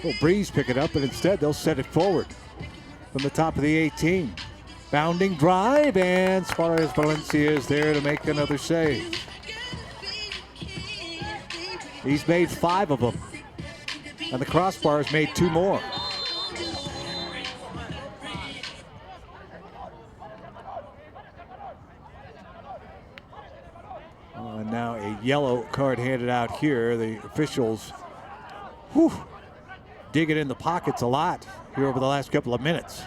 Will Breeze pick it up, but instead they'll set it forward from the top of the 18. Bounding drive, and Suarez Valencia is there to make another save. He's made 5 of them, and the crossbar has made 2 more. And now a yellow card handed out here. The officials digging in the pockets a lot here over the last couple of minutes.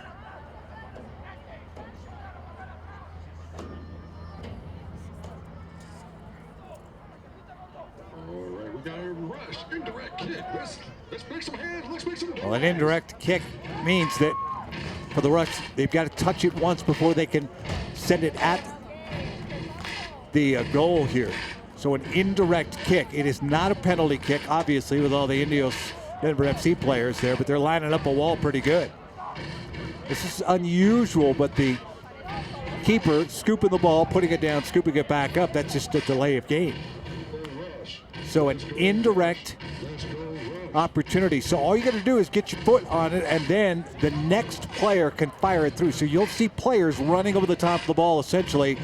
Well, an indirect kick means that for the Rush, they've got to touch it once before they can send it at the goal here. So an indirect kick. It is not a penalty kick, obviously, with all the Indios Denver FC players there, but they're lining up a wall pretty good. This is unusual, but the keeper scooping the ball, putting it down, scooping it back up, that's just a delay of game. So an indirect opportunity. So all you got to do is get your foot on it, and then the next player can fire it through. So you'll see players running over the top of the ball, essentially.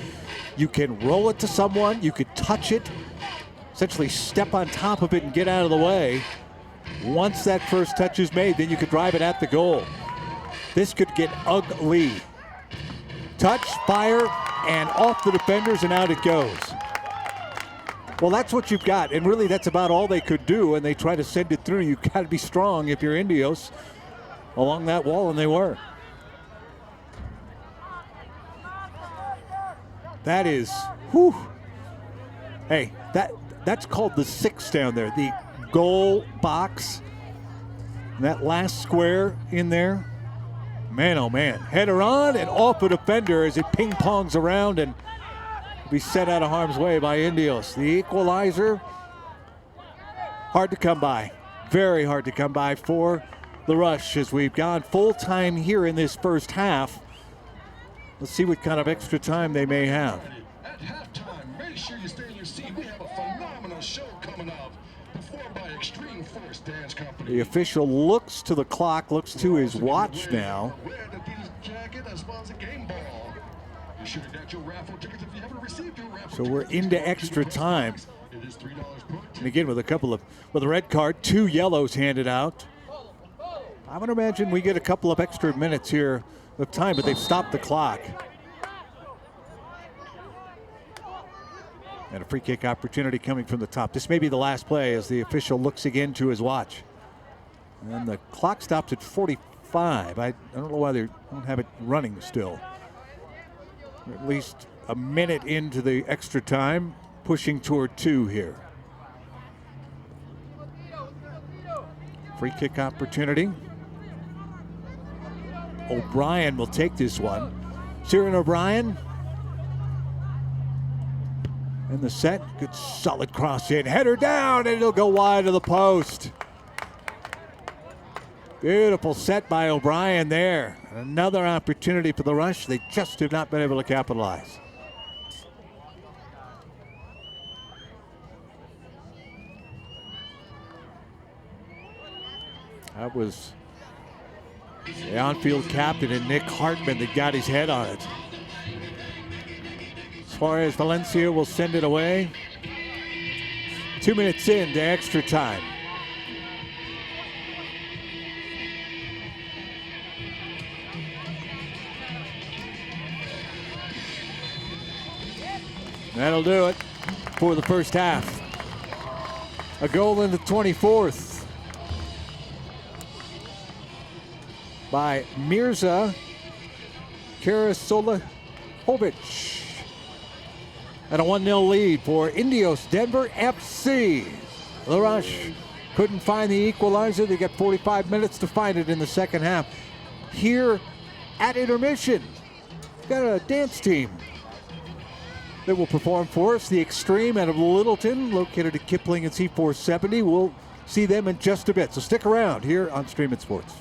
You can roll it to someone, you could touch it, essentially step on top of it and get out of the way. Once that first touch is made, then you could drive it at the goal. This could get ugly. Touch, fire, and off the defenders, and out it goes. Well, that's what you've got, and really that's about all they could do, and they try to send it through. You've got to be strong if you're Indios along that wall, and they were. That is, hey, that's called the 6 down there, the goal box. That last square in there, man, oh man. Header on and off a defender as it ping-pongs around and be set out of harm's way by Indios. The equalizer, hard to come by. Very hard to come by for the rush as we've gone full time here in this first half. Let's see what kind of extra time they may have. At halftime, make sure you stay in your seat. We have a phenomenal show coming up, performed by X-Treme Dance Company. The official looks to the clock, looks to his watch now. Wear the Adidas jacket as well as a game ball. Be sure to get your raffle tickets if you haven't received your raffle So we're tickets. into extra time. It is $3 per And again, with a red card, 2 yellows handed out. I would imagine we get a couple of extra minutes here of time, but they've stopped the clock. And a free kick opportunity coming from the top. This may be the last play as the official looks again to his watch. And the clock stops at 45. I don't know why they don't have it running still. We're at least a minute into the extra time, pushing toward 2 here. Free kick opportunity. O'Brien will take this one. Ciaran O'Brien. And the set, good solid cross in. Header down, and it'll go wide of the post. Beautiful set by O'Brien there. Another opportunity for the rush. They just have not been able to capitalize. That was the on-field captain and Nick Hartman that got his head on it. Suarez Valencia will send it away. 2 minutes into extra time. That'll do it for the first half. A goal in the 24th by Mirza Karasolahovic. And a 1-0 lead for Indios Denver FC. The Rush couldn't find the equalizer. They got 45 minutes to find it in the second half. Here at intermission, we've got a dance team that will perform for us. The X-Treme out of Littleton, located at Kipling and C-470. We'll see them in just a bit. So stick around here on Streaming Sports.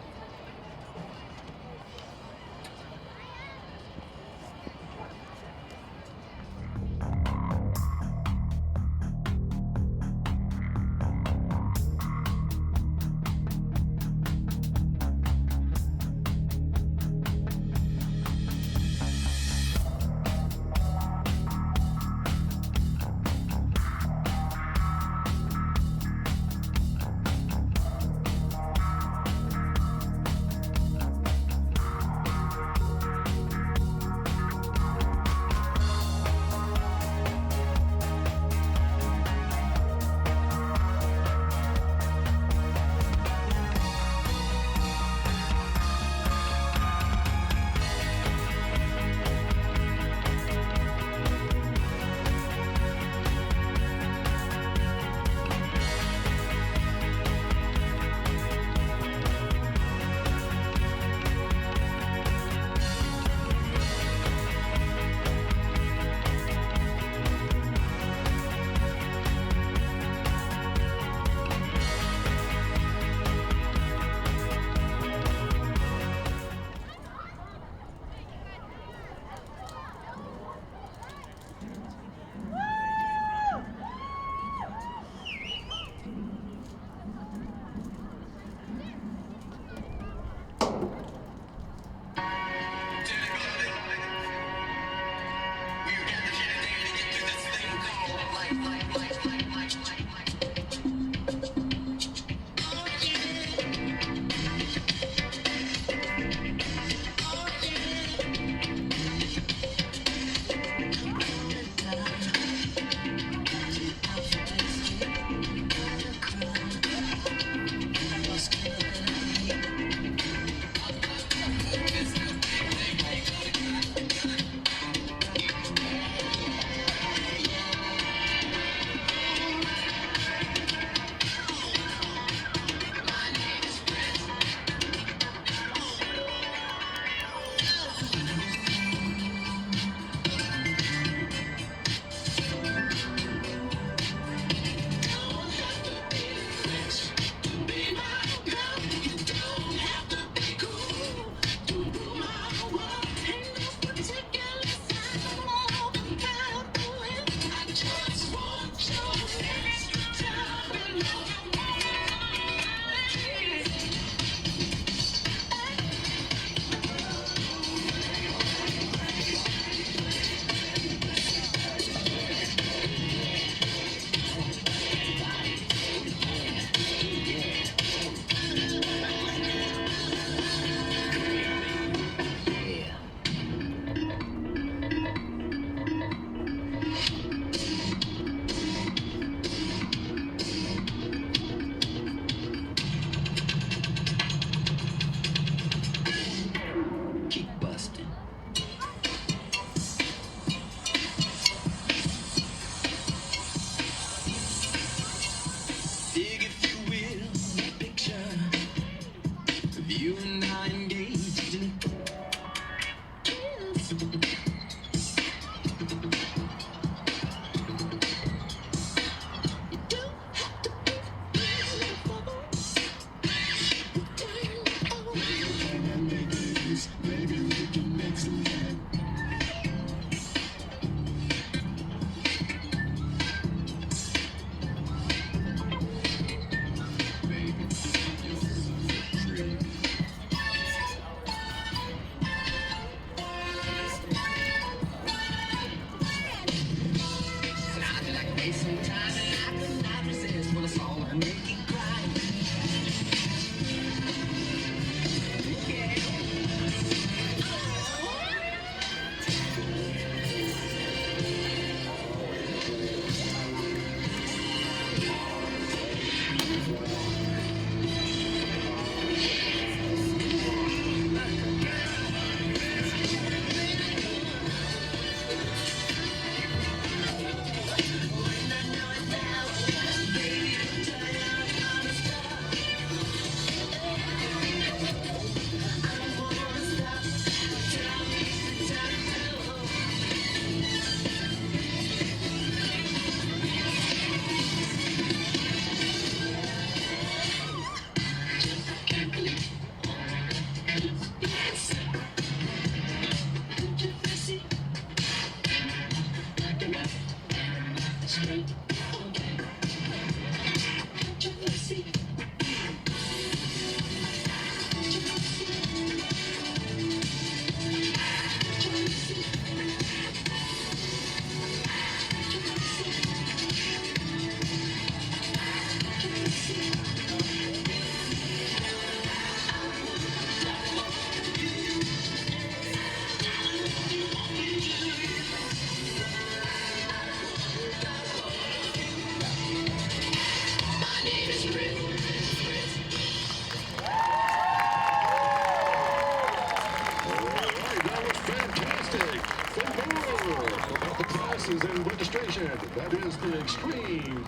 X-Treme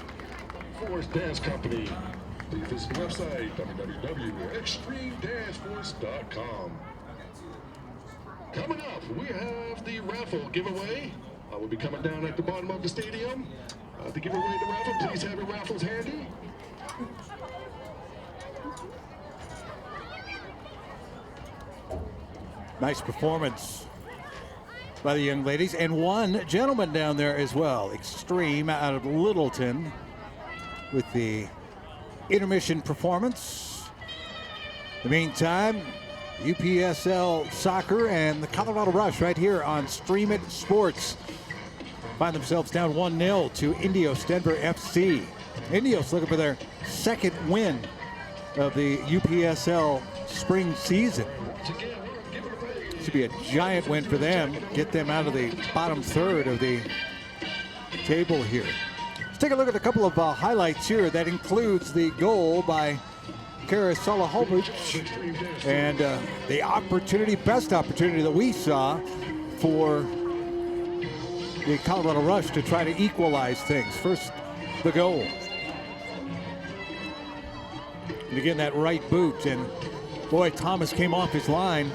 Force Dance Company. Please visit the website, www.xtremedanceforce.com. Coming up, we have the raffle giveaway. We'll be coming down at the bottom of the stadium to give away the raffle. Please have your raffles handy. Nice performance by the young ladies, and one gentleman down there as well. X-Treme out of Littleton with the intermission performance. In the meantime, UPSL Soccer and the Colorado Rush right here on Stream It Sports find themselves down 1-0 to Indios Denver FC. Indios looking for their second win of the UPSL spring season. Should be a giant win for them. Get them out of the bottom third of the table here. Let's take a look at a couple of highlights here. That includes the goal by Cory and the best opportunity that we saw for the Colorado Rush to try to equalize things. First, the goal. And again, that right boot, and boy, Thomas came off his line.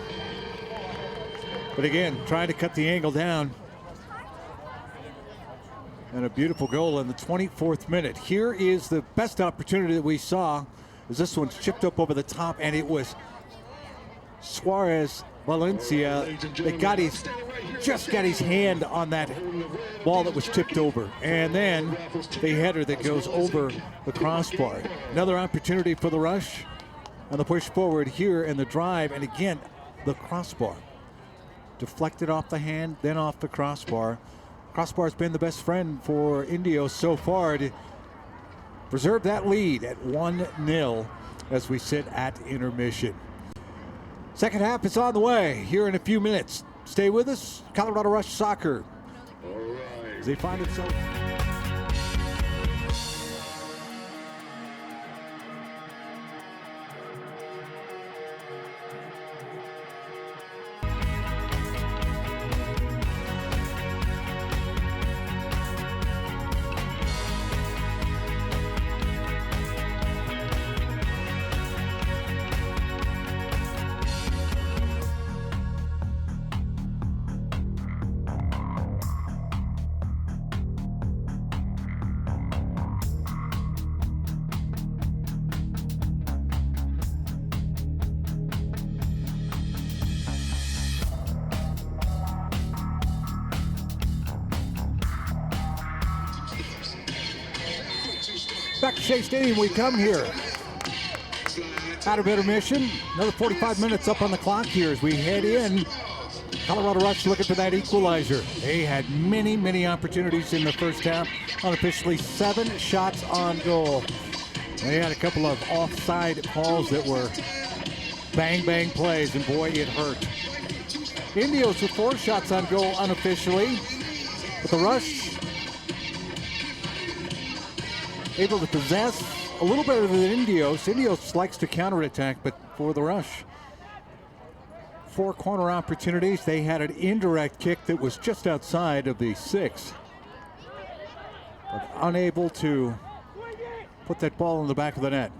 But again, trying to cut the angle down. And a beautiful goal in the 24th minute. Here is the best opportunity that we saw, as this one's chipped up over the top, and it was Suarez Valencia that just got his hand on that ball that was tipped over. And then the header that goes over the crossbar. Another opportunity for the Rush on the push forward here and the drive. And again, the crossbar. Deflected off the hand, then off the crossbar. Crossbar's been the best friend for Indios so far to preserve that lead at 1-0 as we sit at intermission. Second half is on the way here in a few minutes. Stay with us. Colorado Rush Soccer. All right. As they find themselves. Back to Shea Stadium we come here. Out of intermission. Another 45 minutes up on the clock here as we head in. Colorado Rush looking for that equalizer. They had many, many opportunities in the first half. Unofficially 7 shots on goal. They had a couple of offside calls that were bang, bang plays, and boy, it hurt. Indios with 4 shots on goal unofficially. But the Rush able to possess a little better than Indios. Indios likes to counterattack, but for the Rush, 4 corner opportunities. They had an indirect kick that was just outside of the 6. But unable to put that ball in the back of the net.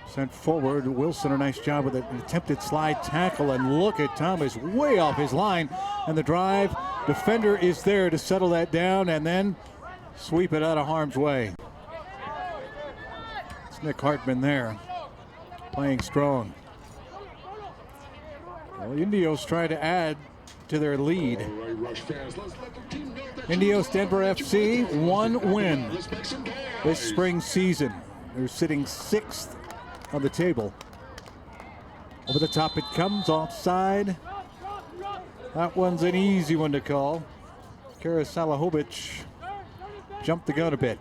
Sent forward. Wilson, a nice job with an attempted slide tackle, and look at Thomas way off his line. And the drive, defender is there to settle that down and then sweep it out of harm's way. It's Nick Hartman there, playing strong. Well, Indios try to add to their lead. Indios Denver FC, 1 win this spring season. They're sitting 6th on the table. Over the top it comes, offside. That one's an easy one to call. Cory jumped the gun a bit.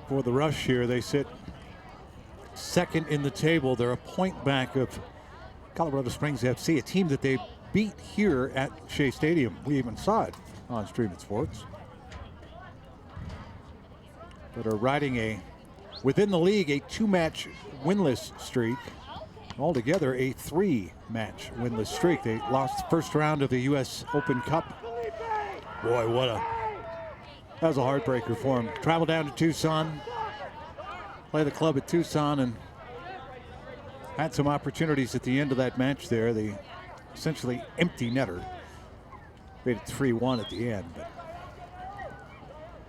For the Rush here, they sit 2nd in the table. They're a point back of Colorado Springs FC, a team that they beat here at Shea Stadium. We even saw it on Stream It Sports. But are riding a within the league, a 2-match winless streak. Altogether, a 3-match winless streak. They lost the first round of the U.S. Open Cup. Boy, that was a heartbreaker for him. Travel down to Tucson, play the club at Tucson, and had some opportunities at the end of that match there. The essentially empty netter. Made it 3-1 at the end. But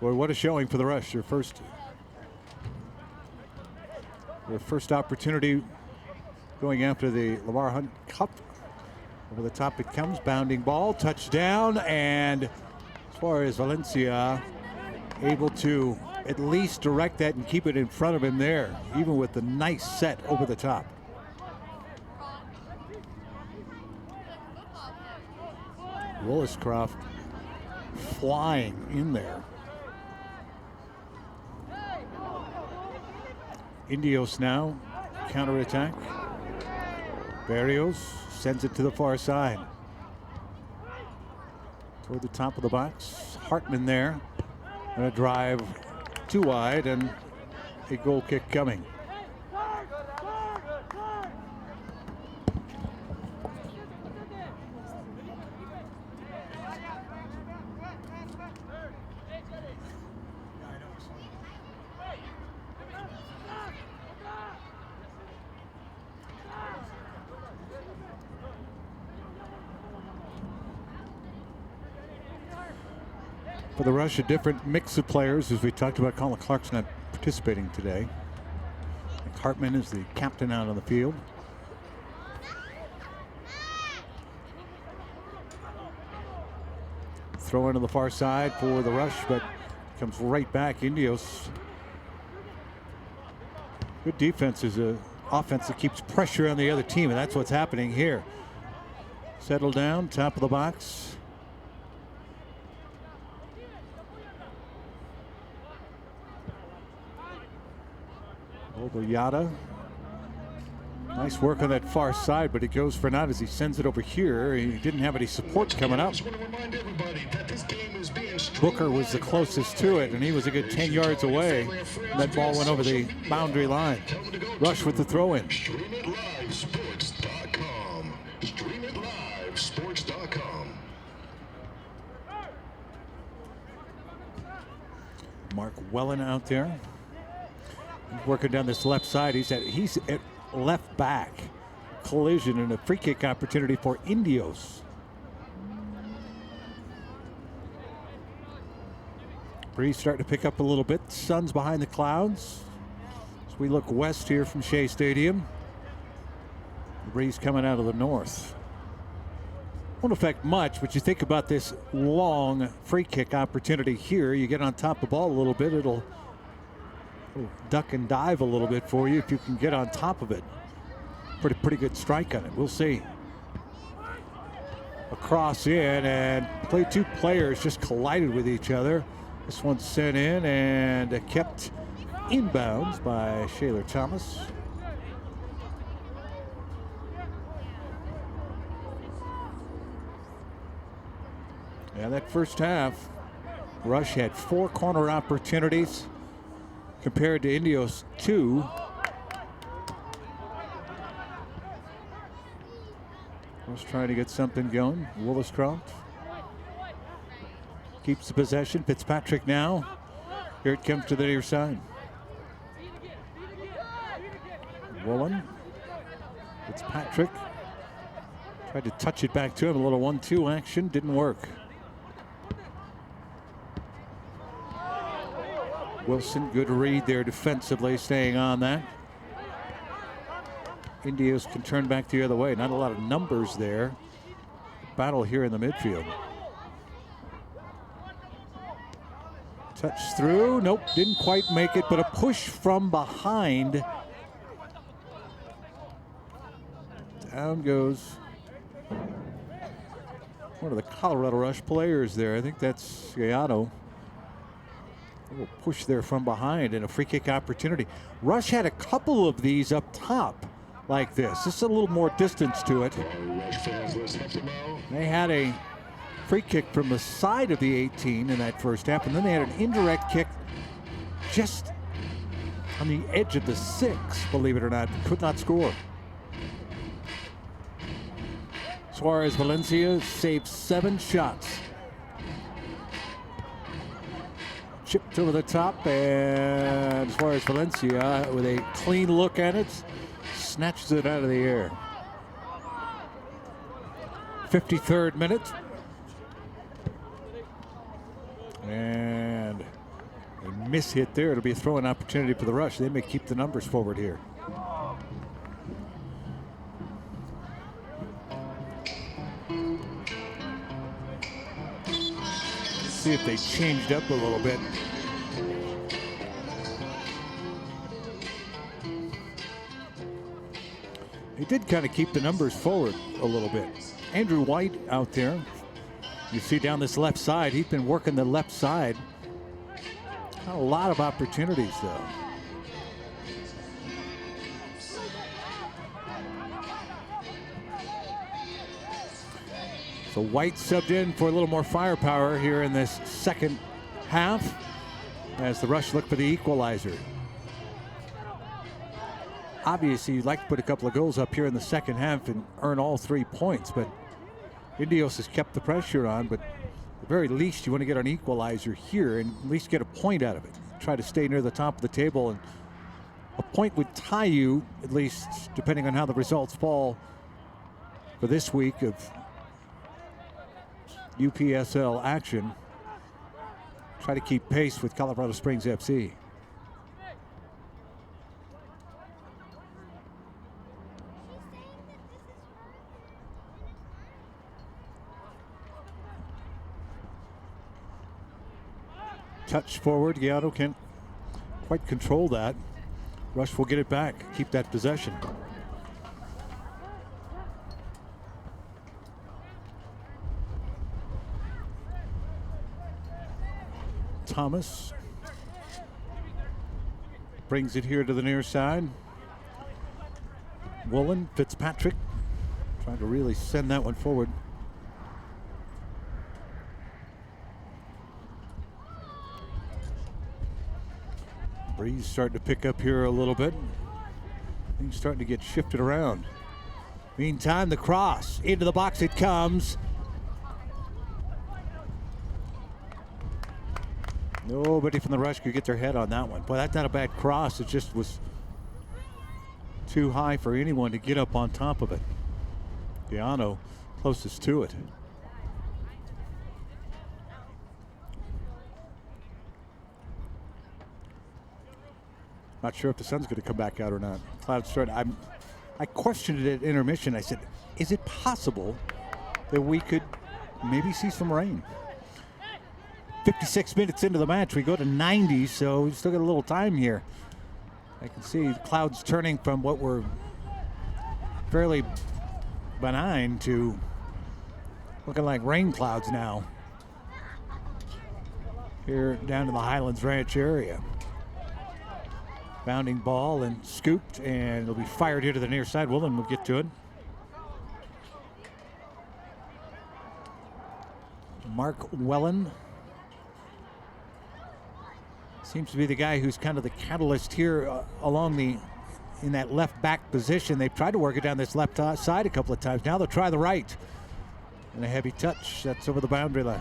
boy, what a showing for the Rush. Their first opportunity going after the Lamar Hunt Cup. Over the top it comes, bounding ball, touchdown, and as far as Valencia, able to at least direct that and keep it in front of him there, even with the nice set over the top. Williscroft flying in there. Indios now, counterattack. Barrios sends it to the far side. Toward the top of the box. Hartman there. Gonna drive too wide, and a goal kick coming. For the Rush, a different mix of players, as we talked about. Colin Clark's not participating today. Hartman is the captain out on the field. Throw into the far side for the Rush, but comes right back. Indios. Good defense is an offense that keeps pressure on the other team, and that's what's happening here. Settle down, top of the box. Oboyata. Nice work on that far side, but it goes for naught as he sends it over here. He didn't have any support coming up. Booker was the closest to it, and he was a good 10 yards away. That ball went over the boundary line. Rush with the throw-in. Mark Wellen out there. Working down this left side. He's at left back. Collision and a free kick opportunity for Indios. Breeze starting to pick up a little bit. Sun's behind the clouds as we look west here from Shea Stadium. The breeze coming out of the north. Won't affect much, but you think about this long free kick opportunity here. You get on top of the ball a little bit, it'll duck and dive a little bit for you if you can get on top of it. Pretty good strike on it. We'll see. A cross in, and two players just collided with each other. This one's sent in and kept inbounds by Shaler Thomas. Yeah, that first half, Rush had 4 corner opportunities compared to Indios 2. Rush trying to get something going. Williscroft keeps the possession. Fitzpatrick now. Here it comes to the near side. Woolen. Fitzpatrick tried to touch it back to him. A little 1-2 action. Didn't work. Wilson, good read there defensively, staying on that. Indios can turn back the other way. Not a lot of numbers there. Battle here in the midfield. Touch through. Nope, didn't quite make it, but a push from behind. Down goes one of the Colorado Rush players there. I think that's Gallardo. A little push there from behind and a free kick opportunity. Rush had a couple of these up top like this. Just a little more distance to it. They had a free kick from the side of the 18 in that first half, and then they had an indirect kick just on the edge of the 6, believe it or not, could not score. Suarez Valencia saved 7 shots. Chipped over the top, and Suarez Valencia, with a clean look at it, snatches it out of the air. 53rd minute. And a miss hit there. It'll be a throw-in opportunity for the Rush. They may keep the numbers forward here. See if they changed up a little bit. They did kind of keep the numbers forward a little bit. Andrew White out there. You see down this left side, he's been working the left side. Not a lot of opportunities though. So White subbed in for a little more firepower here in this second half as the Rush look for the equalizer. Obviously, you'd like to put a couple of goals up here in the second half and earn all 3 points, but Indios has kept the pressure on, but at the very least, you want to get an equalizer here and at least get a point out of it. Try to stay near the top of the table, and a point would tie you, at least depending on how the results fall for this week of UPSL action. Try to keep pace with Colorado Springs FC. Touch forward, Giotto can't quite control that. Rush will get it back, keep that possession. Thomas brings it here to the near side. Woolen, Fitzpatrick trying to really send that one forward. Breeze starting to pick up here a little bit. Things starting to get shifted around. Meantime, the cross into the box it comes. Nobody from the Rush could get their head on that one. Boy, that's not a bad cross. It just was too high for anyone to get up on top of it. Giano closest to it. Not sure if the sun's going to come back out or not. Clouds start. I questioned it at intermission. I said, is it possible that we could maybe see some rain? 56 minutes into the match, we go to 90, so we still got a little time here. I can see the clouds turning from what were fairly benign to looking like rain clouds now here down in the Highlands Ranch area. Bounding ball and scooped, and it'll be fired here to the near side. Woolen will get to it. Mark Wellen seems to be the guy who's kind of the catalyst here along the in that left back position. They've tried to work it down this left side a couple of times. Now they'll try the right. And a heavy touch. That's over the boundary line.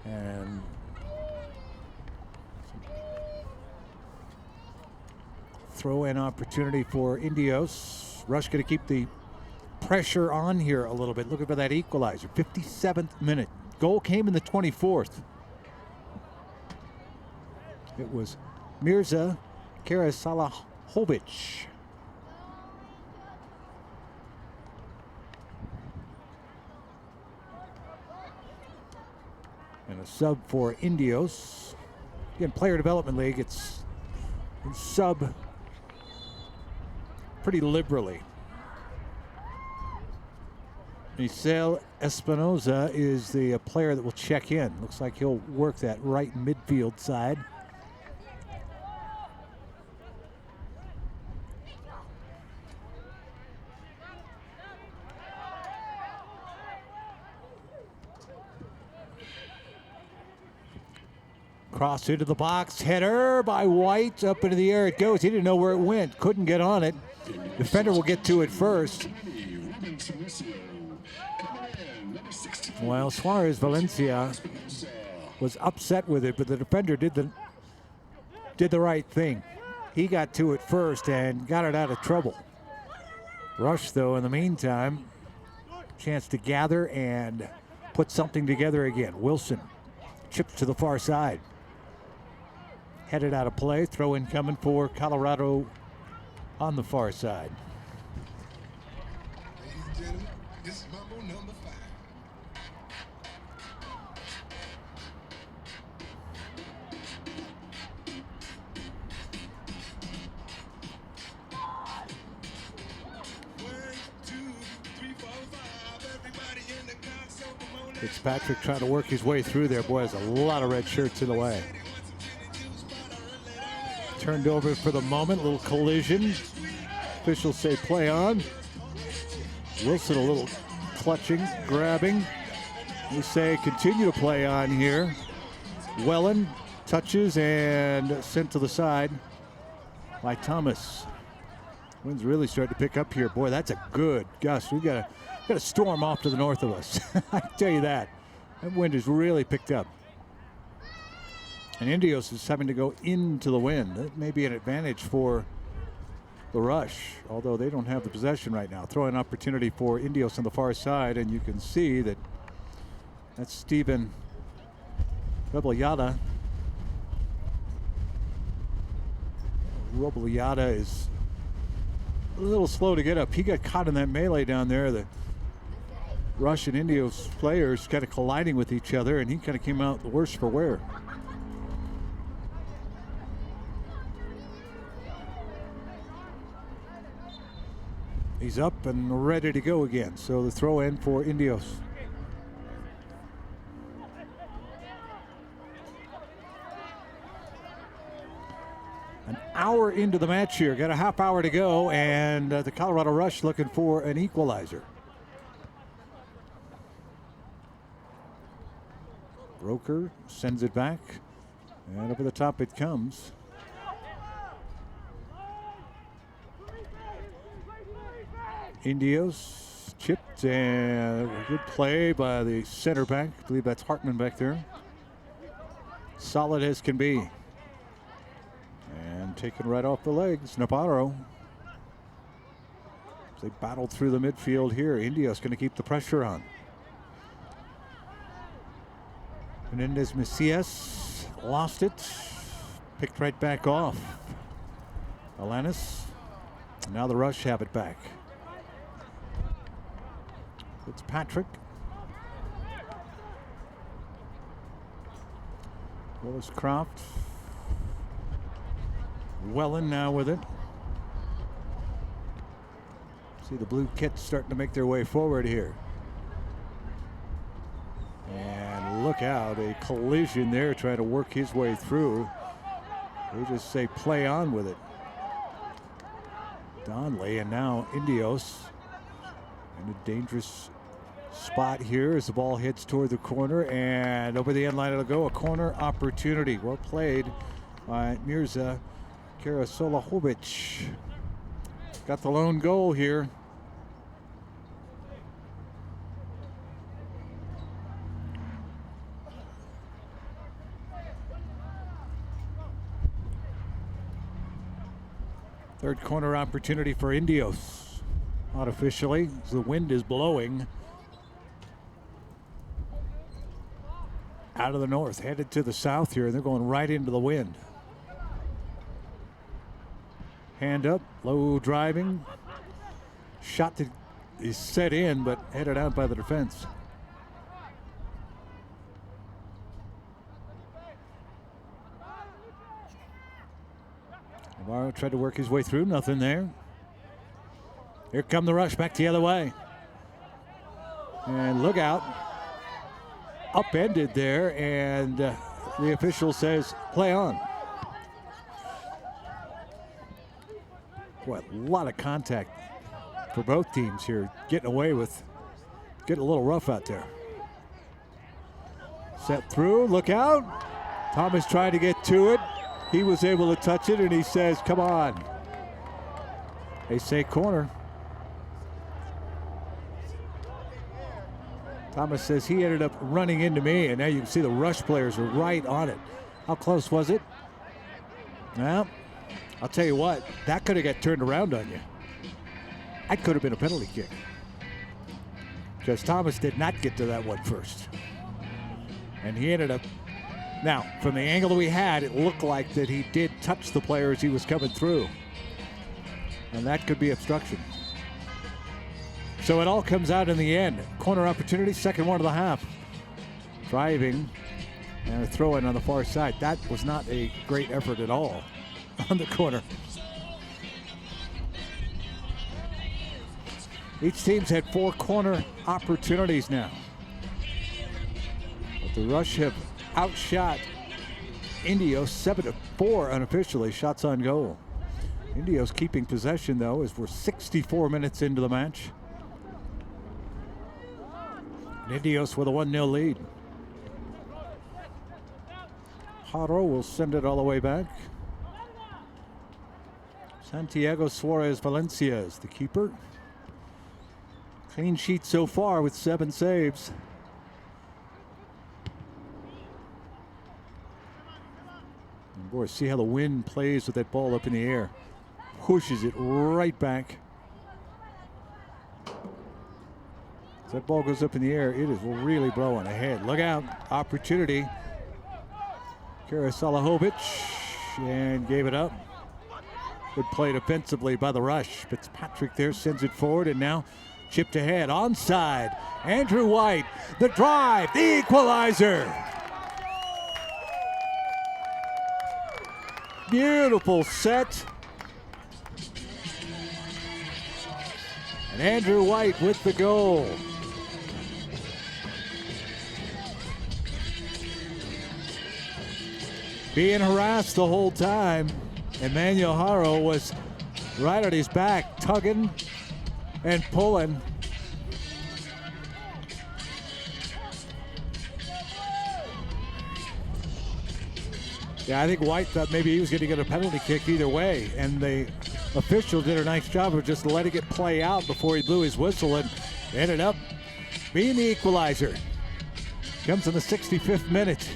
And throw-in opportunity for Indios. Rush going to keep the pressure on here a little bit. Looking for that equalizer. 57th minute. Goal came in the 24th. It was Mirza Karasalahovic. And a sub for Indios. Again, Player Development League, it's sub pretty liberally. Michel Espinoza is the player that will check in. Looks like he'll work that right midfield side. Cross into the box, header by White, up into the air it goes. He didn't know where it went, couldn't get on it. Defender will get to it first. Well, Suarez Valencia was upset with it, but the defender did the right thing. He got to it first and got it out of trouble. Rush, though, in the meantime, chance to gather and put something together again. Wilson chips to the far side. Headed out of play. Throw in coming for Colorado on the far side. Ladies and gentlemen, this is Mambo number 5. Fitzpatrick trying to work his way through there. Boy, there's a lot of red shirts in the way. Turned over for the moment, little collision. Officials say play on. Wilson a little clutching, grabbing. We say continue to play on here. Wellen touches and sent to the side by Thomas. Wind's really starting to pick up here. Boy, that's a good gust. We got a storm off to the north of us. I can tell you that. That wind has really picked up. And Indios is having to go into the wind. That may be an advantage for the Rush, although they don't have the possession right now. Throw an opportunity for Indios on the far side, and you can see that that's Steven Rebeliata. Rebeliata is a little slow to get up. He got caught in that melee down there. The Rush and Indios players kind of colliding with each other, and he kind of came out the worse for wear. He's up and ready to go again. So the throw in for Indios. An hour into the match here. Got a half hour to go, and the Colorado Rush looking for an equalizer. Broker sends it back, and over the top it comes. Indios chipped, and a good play by the center back. I believe that's Hartman back there. Solid as can be. And taken right off the legs, Navarro. As they battled through the midfield here. Indios going to keep the pressure on. Menendez Macias lost it. Picked right back off. Alanis. Now the Rush have it back. Fitzpatrick. Willis Croft. Wellen now with it. See the blue kits starting to make their way forward here. And look out, a collision there trying to work his way through. They just say play on with it. Donley and now Indios in a dangerous spot here as the ball heads toward the corner, and over the end line it'll go. A corner opportunity. Well played by Mirza Karasolahovic. Got the lone goal here. Third corner opportunity for Indios. Unofficially, as the wind is blowing out of the north, headed to the south here, and they're going right into the wind. Hand up, low driving. Shot that is set in, but headed out by the defense. Navarro tried to work his way through, nothing there. Here come the Rush back the other way. And look out. Upended there, and the official says play on. Boy, a lot of contact for both teams here. Getting away with, getting a little rough out there. Set through, look out. Thomas tried to get to it. He was able to touch it, and he says, come on. They say corner. Thomas says he ended up running into me, and now you can see the rush players are right on it. How close was it? Well, I'll tell you what, that could have got turned around on you. That could have been a penalty kick. Because Thomas did not get to that one first. And he ended up, now, from the angle that we had, it looked like that he did touch the player as he was coming through. And that could be obstruction. So it all comes out in the end. Corner opportunity, second one of the half. Driving and a throw in on the far side. That was not a great effort at all on the corner. Each team's had 4 corner opportunities now. But the Rush have outshot Indios 7-4 unofficially, shots on goal. Indios keeping possession though as we're 64 minutes into the match. And Indios with a 1-0 lead. Haro will send it all the way back. Santiago Suarez Valencia is the keeper. Clean sheet so far with 7 saves. And boy, see how the wind plays with that ball up in the air. Pushes it right back. As that ball goes up in the air, it is really blowing ahead. Look out, opportunity. Kara Salahovic, and gave it up. Good play defensively by the Rush. Fitzpatrick there sends it forward, and now chipped ahead, onside. Andrew White, the drive, the equalizer. Beautiful set. And Andrew White with the goal. Being harassed the whole time. Emmanuel Haro was right on his back, tugging and pulling. Yeah, I think White thought maybe he was going to get a penalty kick either way, and the official did a nice job of just letting it play out before he blew his whistle and ended up being the equalizer. Comes in the 65th minute.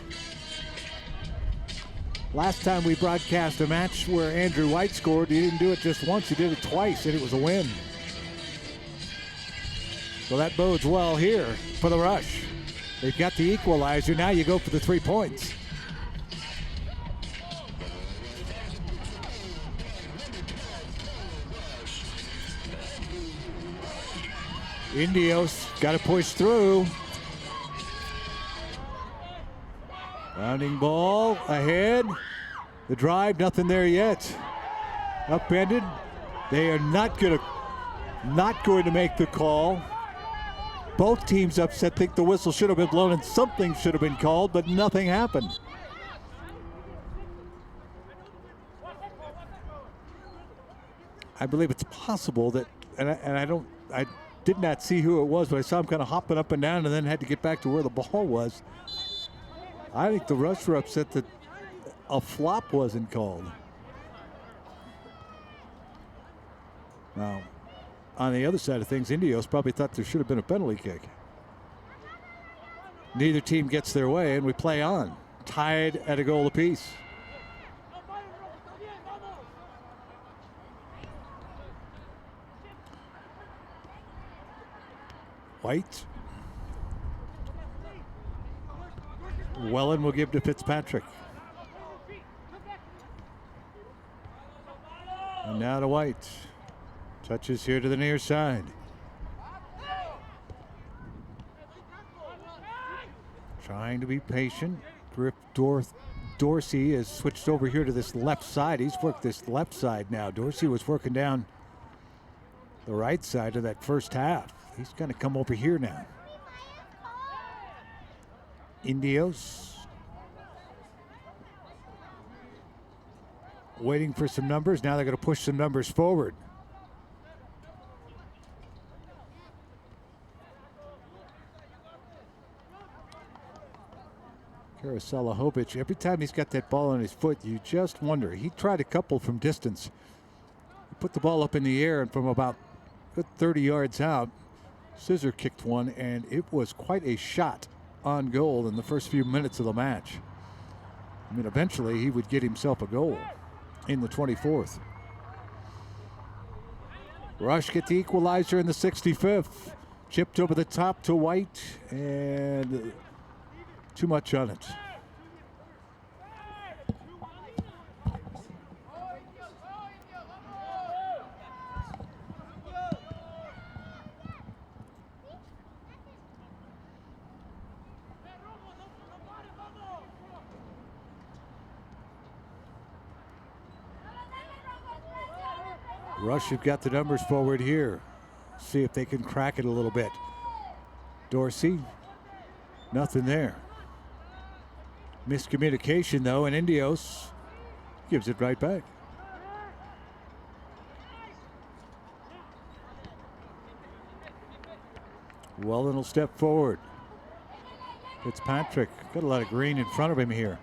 Last time we broadcast a match where Andrew White scored, he didn't do it just once, he did it twice, and it was a win. So that bodes well here for the Rush. They've got the equalizer, now you go for the 3 points. Indios got to push through. Rounding ball ahead. The drive, nothing there yet. Upended. They are not going to make the call. Both teams upset, think the whistle should have been blown and something should have been called, but nothing happened. I believe it's possible that, I did not see who it was, but I saw him kind of hopping up and down and then had to get back to where the ball was. I think the Rush were upset that a flop wasn't called. Now, on the other side of things, Indios probably thought there should have been a penalty kick. Neither team gets their way, and we play on, tied at a goal apiece. White. Wellen will give to Fitzpatrick. And now to White. Touches here to the near side. Trying to be patient. Dorsey has switched over here to this left side. He's worked this left side now. Dorsey was working down the right side of that first half. He's going to come over here now. Indios waiting for some numbers. Now they're going to push some numbers forward. Karaselahovic, every time he's got that ball on his foot, you just wonder. He tried a couple from distance. He put the ball up in the air, and from about 30 yards out, scissor kicked one, and it was quite a shot on goal in the first few minutes of the match. I mean, eventually he would get himself a goal in the 24th. Rush get the equalizer in the 65th. Chipped over the top to White, and too much on it. Rush have got the numbers forward here. See if they can crack it a little bit. Dorsey, nothing there. Miscommunication though, and Indios gives it right back. Wellen will step forward. Fitzpatrick got a lot of green in front of him here.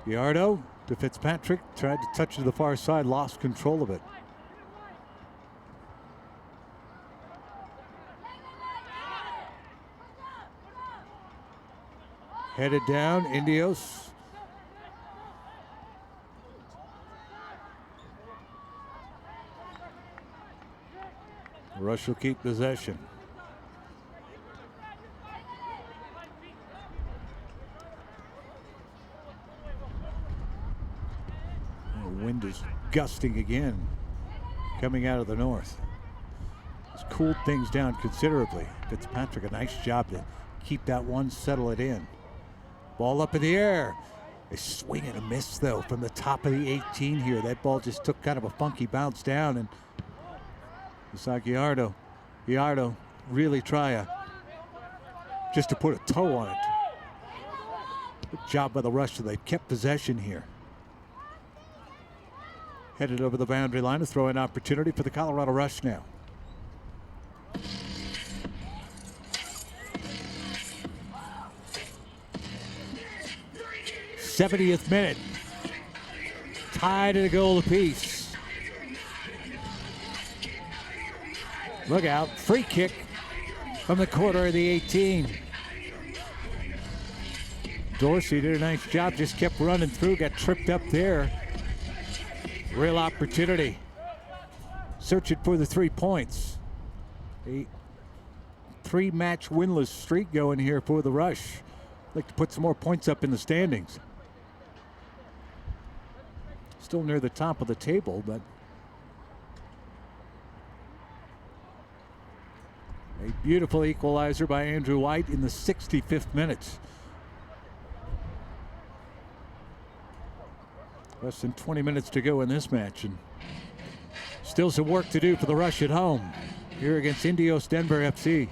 Gallardo to Fitzpatrick, tried to touch to the far side, lost control of it. Headed down, Indios. Rush will keep possession. The wind is gusting again, coming out of the north. It's cooled things down considerably. Fitzpatrick, a nice job to keep that one, settle it in. Ball up in the air. A swing and a miss, though, from the top of the 18 here. That ball just took kind of a funky bounce down, and you saw Gallardo really try just to put a toe on it. Good job by the Rush, so they've kept possession here. Headed over the boundary line, a throw-in opportunity for the Colorado Rush now. 70th minute. Tied at a goal apiece. Look out. Free kick from the corner of the 18. Dorsey did a nice job. Just kept running through. Got tripped up there. Real opportunity. Searching for the 3 points. A 3-match winless streak going here for the Rush. Like to put some more points up in the standings. Still near the top of the table, but a beautiful equalizer by Andrew White in the 65th minute. Less than 20 minutes to go in this match, and still some work to do for the Rush at home here against Indios Denver FC.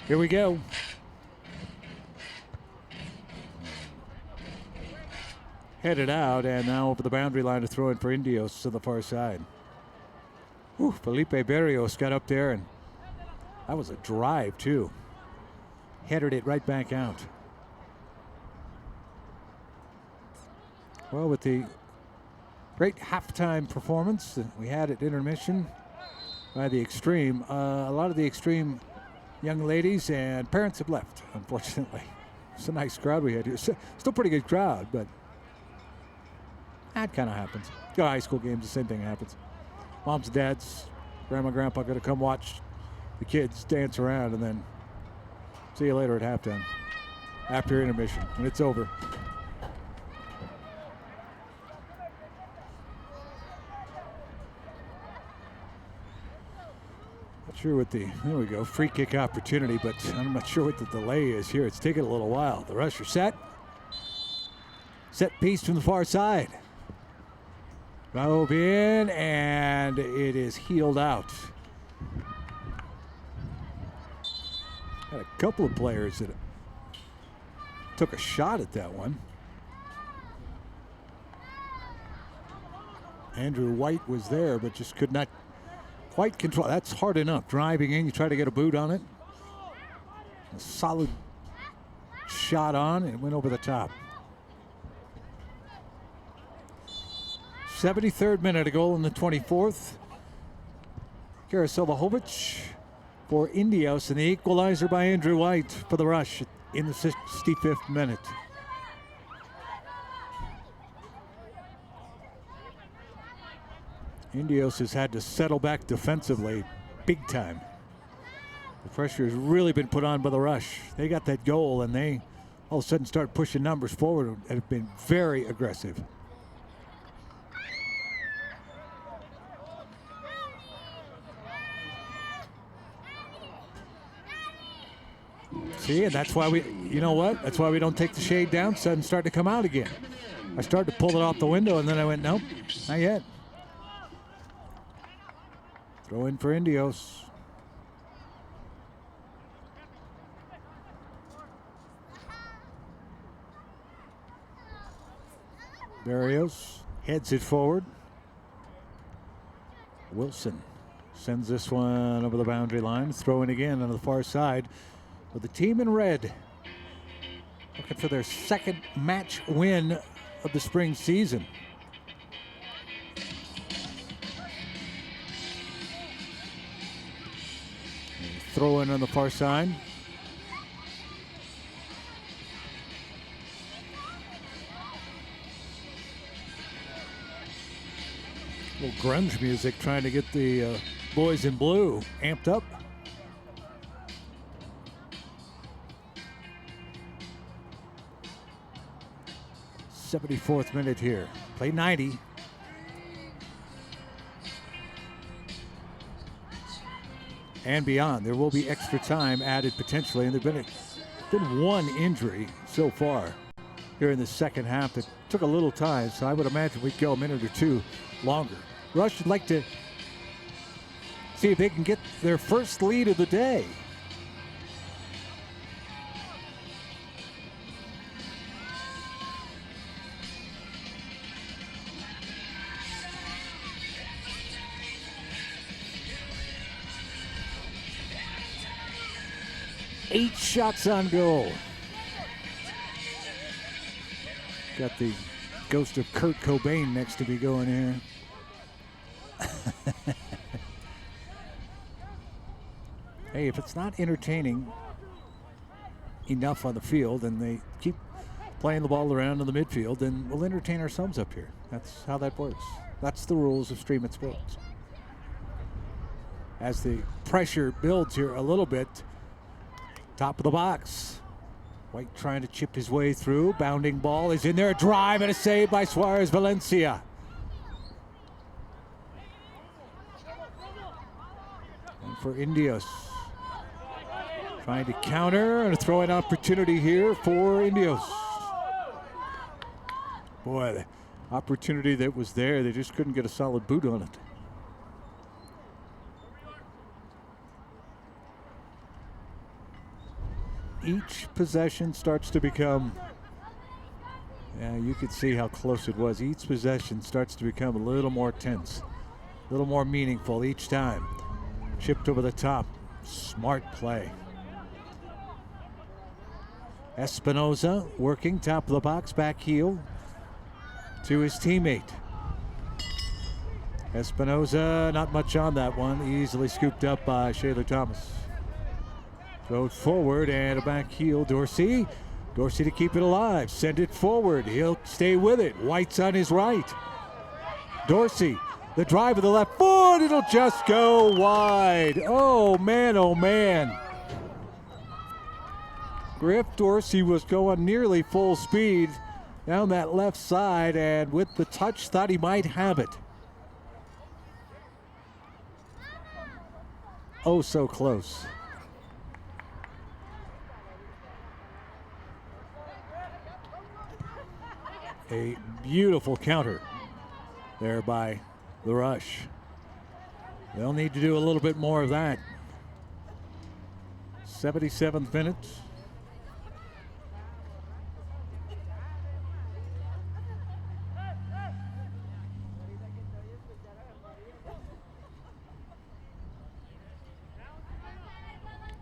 Here we go. Headed out, and now over the boundary line to throw in for Indios to the far side. Whew, Felipe Berrios got up there, and that was a drive too. Headed it right back out. Well, with the great halftime performance that we had at intermission by the X-Treme, a lot of the X-Treme young ladies and parents have left, unfortunately. It's a nice crowd we had here. Still pretty good crowd, but that kind of happens. Go to high school games, the same thing happens. Moms and dads, grandma, grandpa going to come watch the kids dance around, and then see you later at halftime after intermission, and it's over. Not sure what there we go, free kick opportunity, but I'm not sure what the delay is here. It's taking a little while. The Rush are set. Set piece from the far side. Drove in, and it is heeled out. Had a couple of players that took a shot at that one. Andrew White was there, but just could not quite control. That's hard enough. Driving in, you try to get a boot on it. A solid shot on and went over the top. 73rd minute, a goal in the 24th. Karasovahovic for Indios, and the equalizer by Andrew White for the Rush in the 65th minute. Indios has had to settle back defensively big time. The pressure has really been put on by the Rush. They got that goal and they all of a sudden start pushing numbers forward and have been very aggressive. See, and that's why you know what? That's why we don't take the shade down, sudden start to come out again. I started to pull it off the window and then I went, nope, not yet. Throw in for Indios. Barrios heads it forward. Wilson sends this one over the boundary line. Throw in again on the far side with the team in red. Looking for their second match win of the spring season. Throw in on the far side. A little grunge music trying to get the boys in blue amped up. '74th minute here. Play 90. And beyond. There will be extra time added potentially, and there's been one injury so far here in the second half that took a little time, so I would imagine we'd go a minute or two longer. Rush would like to see if they can get their first lead of the day. Eight shots on goal. Got the ghost of Kurt Cobain next to me going here. Hey, if it's not entertaining enough on the field and they keep playing the ball around in the midfield, then we'll entertain ourselves up here. That's how that works. That's the rules of Stream It Sports. As the pressure builds here a little bit, top of the box. White trying to chip his way through. Bounding ball is in there. A drive and a save by Suarez Valencia. And for Indios. Trying to counter and a throw-in opportunity here for Indios. Boy, the opportunity that was there, they just couldn't get a solid boot on it. Each possession starts to become, you could see how close it was. Each possession starts to become a little more tense, a little more meaningful each time. Chipped over the top, smart play. Espinoza working top of the box, back heel to his teammate. Espinoza, not much on that one, easily scooped up by Shaler Thomas. Throw it forward and a back heel. Dorsey to keep it alive. Send it forward. He'll stay with it. White's on his right. Dorsey, the drive of the left foot. It'll just go wide. Oh, man, oh, man. Griff Dorsey was going nearly full speed down that left side, and with the touch, thought he might have it. Oh, so close. A beautiful counter there by the Rush. They'll need to do a little bit more of that. 77th minute.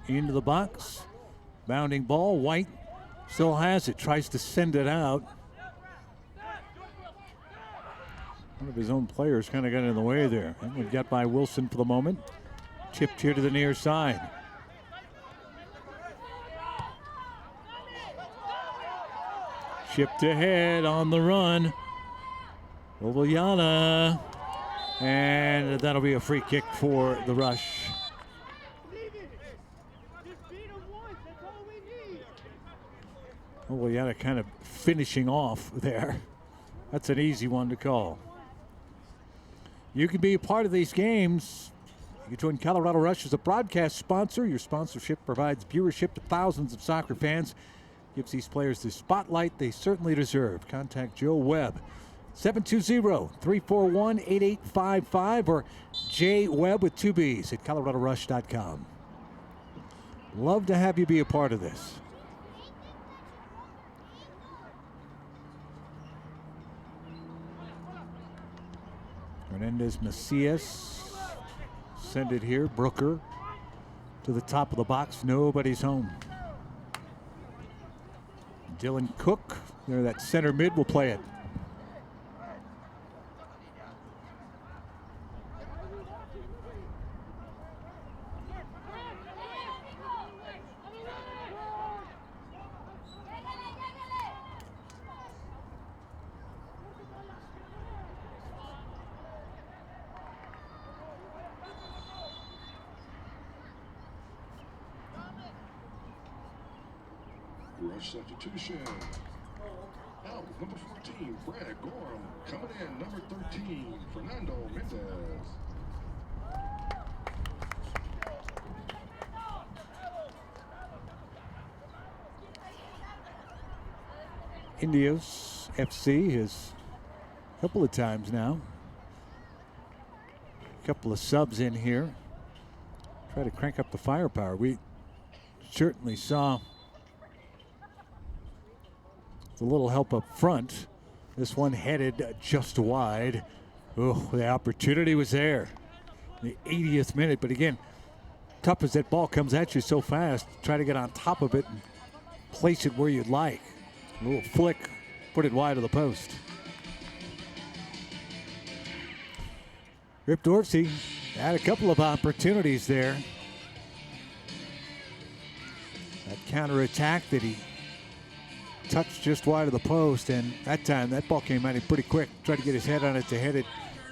Into the box. Bounding ball. White Still has it, tries to send it out. One of his own players kind of got in the way there. And we got by Wilson for the moment. Chipped here to the near side. Chipped ahead on the run. Oviana. And that'll be a free kick for the Rush. Oviana kind of finishing off there. That's an easy one to call. You can be a part of these games. You can join Colorado Rush as a broadcast sponsor. Your sponsorship provides viewership to thousands of soccer fans. Gives these players the spotlight they certainly deserve. Contact Joe Webb, 720-341-8855 or jwebb with 2 B's at coloradorush.com. Love to have you be a part of this. Hernandez Macias send it here. Brooker to the top of the box. Nobody's home. Dylan Cook, there, that center mid, will play it. Rush substitution. Out, number 14, Brad Gorham. Coming in, number 13, Fernando Mendez. Indios FC has a couple of times now. A couple of subs in here. Try to crank up the firepower. We certainly saw a little help up front. This one headed just wide. Oh, the opportunity was there. The 80th minute, but again, tough as that ball comes at you so fast, try to get on top of it and place it where you'd like. A little flick, put it wide of the post. Rip Dorsey had a couple of opportunities there. That counterattack that he touched just wide of the post, and that time that ball came at him pretty quick. Tried to get his head on it to head it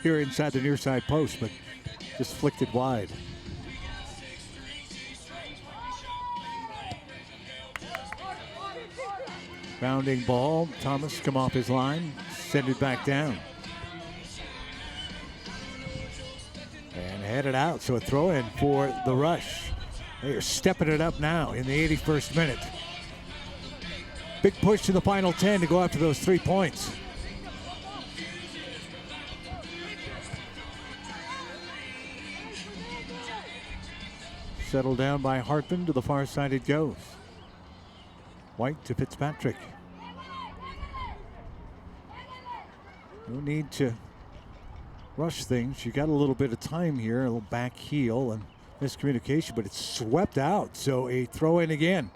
here inside the near side post, but just flicked it wide. Bounding ball. Thomas come off his line, send it back down. And headed out, so a throw in for the Rush. They are stepping it up now in the 81st minute. Big push to the final 10 to go after those 3 points. Settled down by Hartman. To the far side it goes. White to Fitzpatrick. No need to rush things. You got a little bit of time here, a little back heel and miscommunication, but it's swept out. So a throw in again.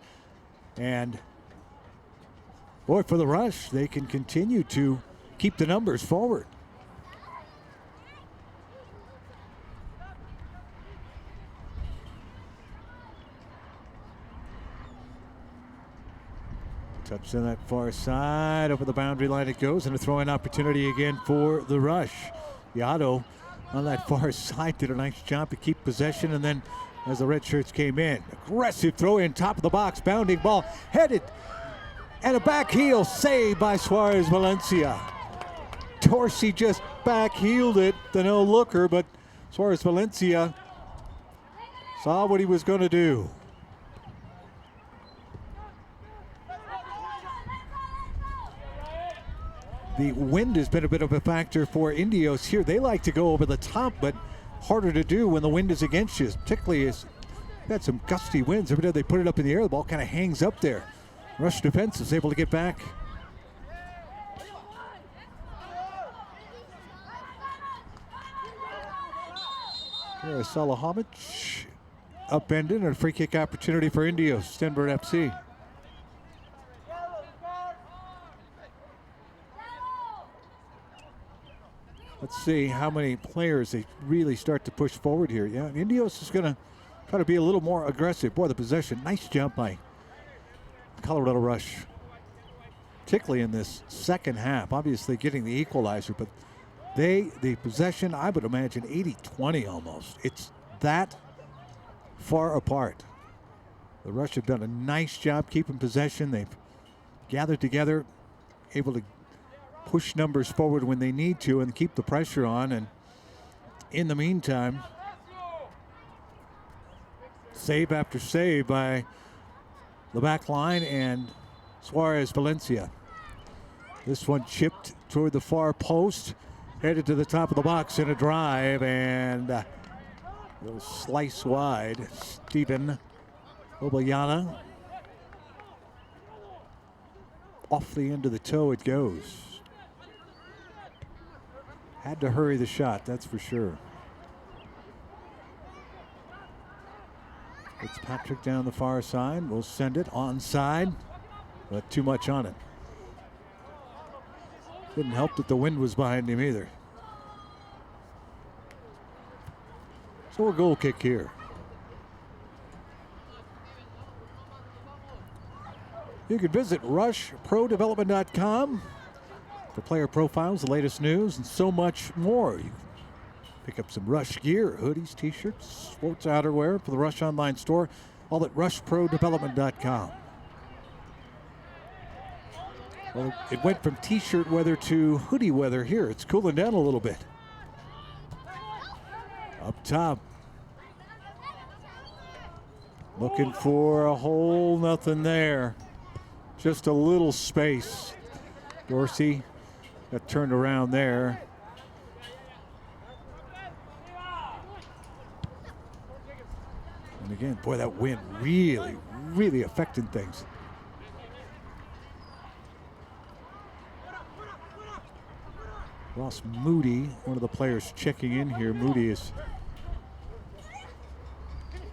And boy, for the Rush, they can continue to keep the numbers forward. Touch on that far side, over the boundary line it goes, and a throw-in opportunity again for the Rush. Yotto on that far side did a nice job to keep possession, and then as the red shirts came in, aggressive throw-in, top of the box, bounding ball, headed, and a back heel save by Suarez Valencia. Dorsey just back heeled it, the no-looker, but Suarez Valencia saw what he was going to do. The wind has been a bit of a factor for Indios here. They like to go over the top, but harder to do when the wind is against you, particularly as they've had some gusty winds. Every time they put it up in the air, the ball kind of hangs up there. Rush defense is able to get back. There's Salahovic upended, and a free kick opportunity for Indios, Stenberg FC. Let's see how many players they really start to push forward here. Yeah, Indios is going to try to be a little more aggressive. Boy, the possession, nice jump by Colorado Rush, particularly in this second half. Obviously getting the equalizer, but the possession, I would imagine 80-20 almost. It's that far apart. The Rush have done a nice job keeping possession. They've gathered together, able to push numbers forward when they need to and keep the pressure on. And in the meantime, save after save by the back line and Suarez Valencia. This one chipped toward the far post, headed to the top of the box in a drive, and a little slice wide. Steven Obayana. Off the end of the toe it goes. Had to hurry the shot, that's for sure. Fitzpatrick down the far side. We'll send it onside, but too much on it. Didn't help that the wind was behind him either. So a goal kick here. You can visit rushprodevelopment.com for player profiles, the latest news, and so much more. You can pick up some Rush gear, hoodies, t-shirts, sports outerwear for the Rush online store, all at rushprodevelopment.com. Well, it went from t-shirt weather to hoodie weather here. It's cooling down a little bit. Up top. Looking for a hole, nothing there. Just a little space. Dorsey got turned around there. And again, boy, that wind really, really affecting things. Ross Moody, one of the players checking in here. Moody is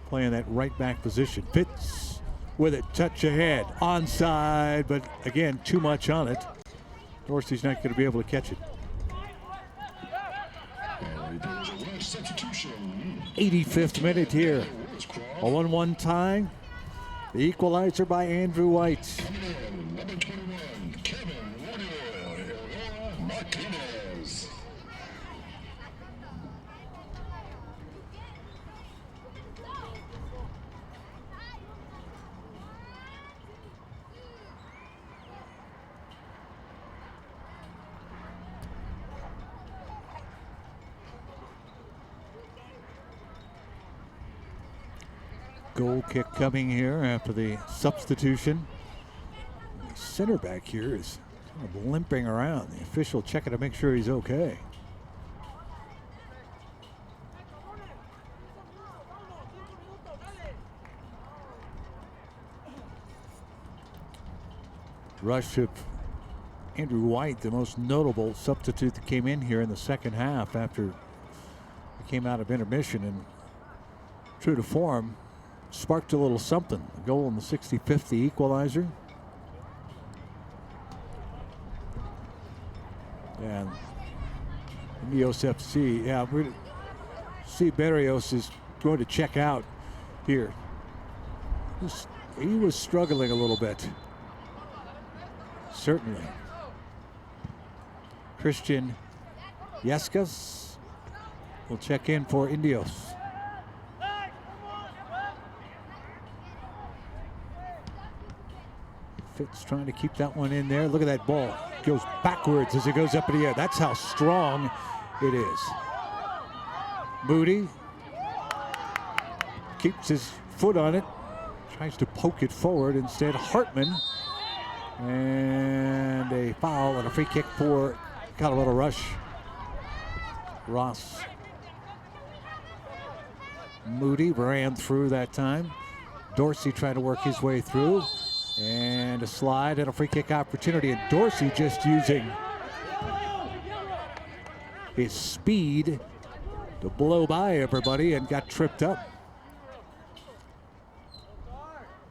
playing that right back position. Fitz with it, touch ahead, onside, but again, too much on it. Dorsey's not going to be able to catch it. 85th minute here. A 1-1 tie. The equalizer by Andrew White. Number 21, Kevin Martinez. Goal kick coming here after the substitution. The center back here is kind of limping around. The official checking to make sure he's okay. Rush of Andrew White, the most notable substitute that came in here in the second half after he came out of intermission, and true to form, sparked a little something. A goal in the 65th, the equalizer. And Indios FC, yeah, C. Berrios is going to check out here. He was struggling a little bit. Certainly. Christian Yescas will check in for Indios. Fitz trying to keep that one in there. Look at that ball. Goes backwards as it goes up in the air. That's how strong it is. Moody keeps his foot on it. Tries to poke it forward. Instead, Hartman. And a foul and a free kick for Colorado Rush. Ross Moody ran through that time. Dorsey trying to work his way through. And a slide and a free kick opportunity. And Dorsey just using his speed to blow by everybody and got tripped up.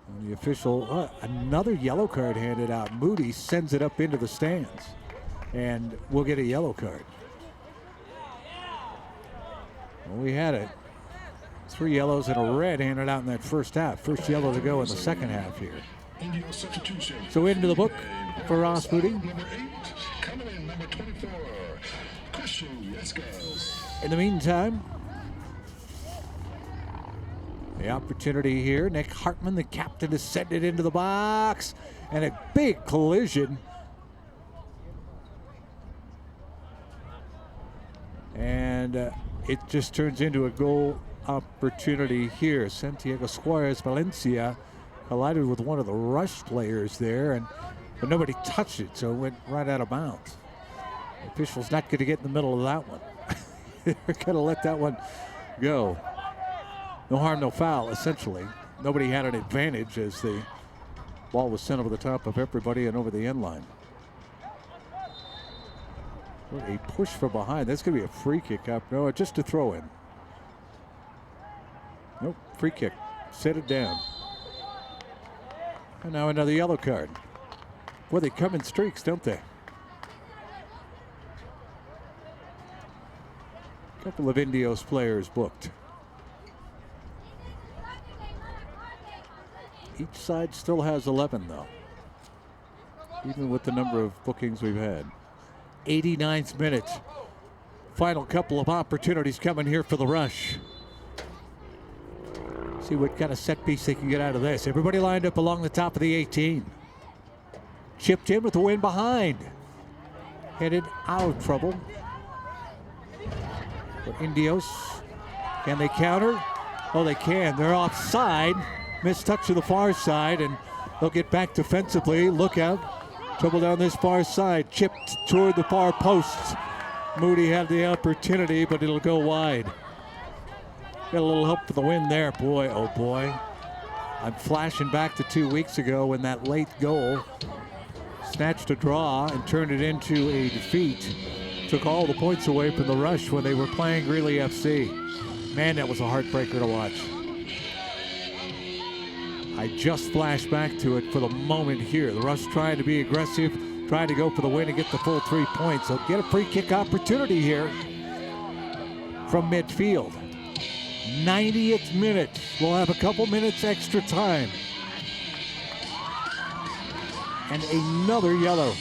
And the official, another yellow card handed out. Moody sends it up into the stands. And we'll get a yellow card. Well, we had it. 3 yellows and a red handed out in that first half. First yellow to go in the second half here. Indios substitution. So into the book for Ross Moody. Number 8, coming in, number 24, Christian Yescas. In the meantime, the opportunity here. Nick Hartman, the captain, has sent it into the box. And a big collision. And it just turns into a goal opportunity here. Santiago Suarez Valencia collided with one of the rush players there, but nobody touched it, so it went right out of bounds. The official's not going to get in the middle of that one. They're going to let that one go. No harm, no foul, essentially. Nobody had an advantage as the ball was sent over the top of everybody and over the end line. What a push from behind. That's going to be a free kick up. No, just a throw in. Nope, free kick. Set it down. And now another yellow card. Well, they come in streaks, don't they? A couple of Indios players booked. Each side still has 11, though, even with the number of bookings we've had. 89th minute. Final couple of opportunities coming here for the Rush. See what kind of set piece they can get out of this. Everybody lined up along the top of the 18. Chipped in with the wind behind. Headed out of trouble. But Indios, can they counter? Oh, they can. They're offside. Missed touch to the far side, and they'll get back defensively. Look out. Trouble down this far side. Chipped toward the far posts. Moody had the opportunity, but it'll go wide. Got a little help for the win there. Boy, oh boy. I'm flashing back to 2 weeks ago when that late goal snatched a draw and turned it into a defeat. Took all the points away from the Rush when they were playing Greeley FC. Man, that was a heartbreaker to watch. I just flashed back to it for the moment here. The Rush trying to be aggressive, trying to go for the win and get the full 3 points. They'll get a free kick opportunity here from midfield. 90th minute. We'll have a couple minutes extra time. And another yellow.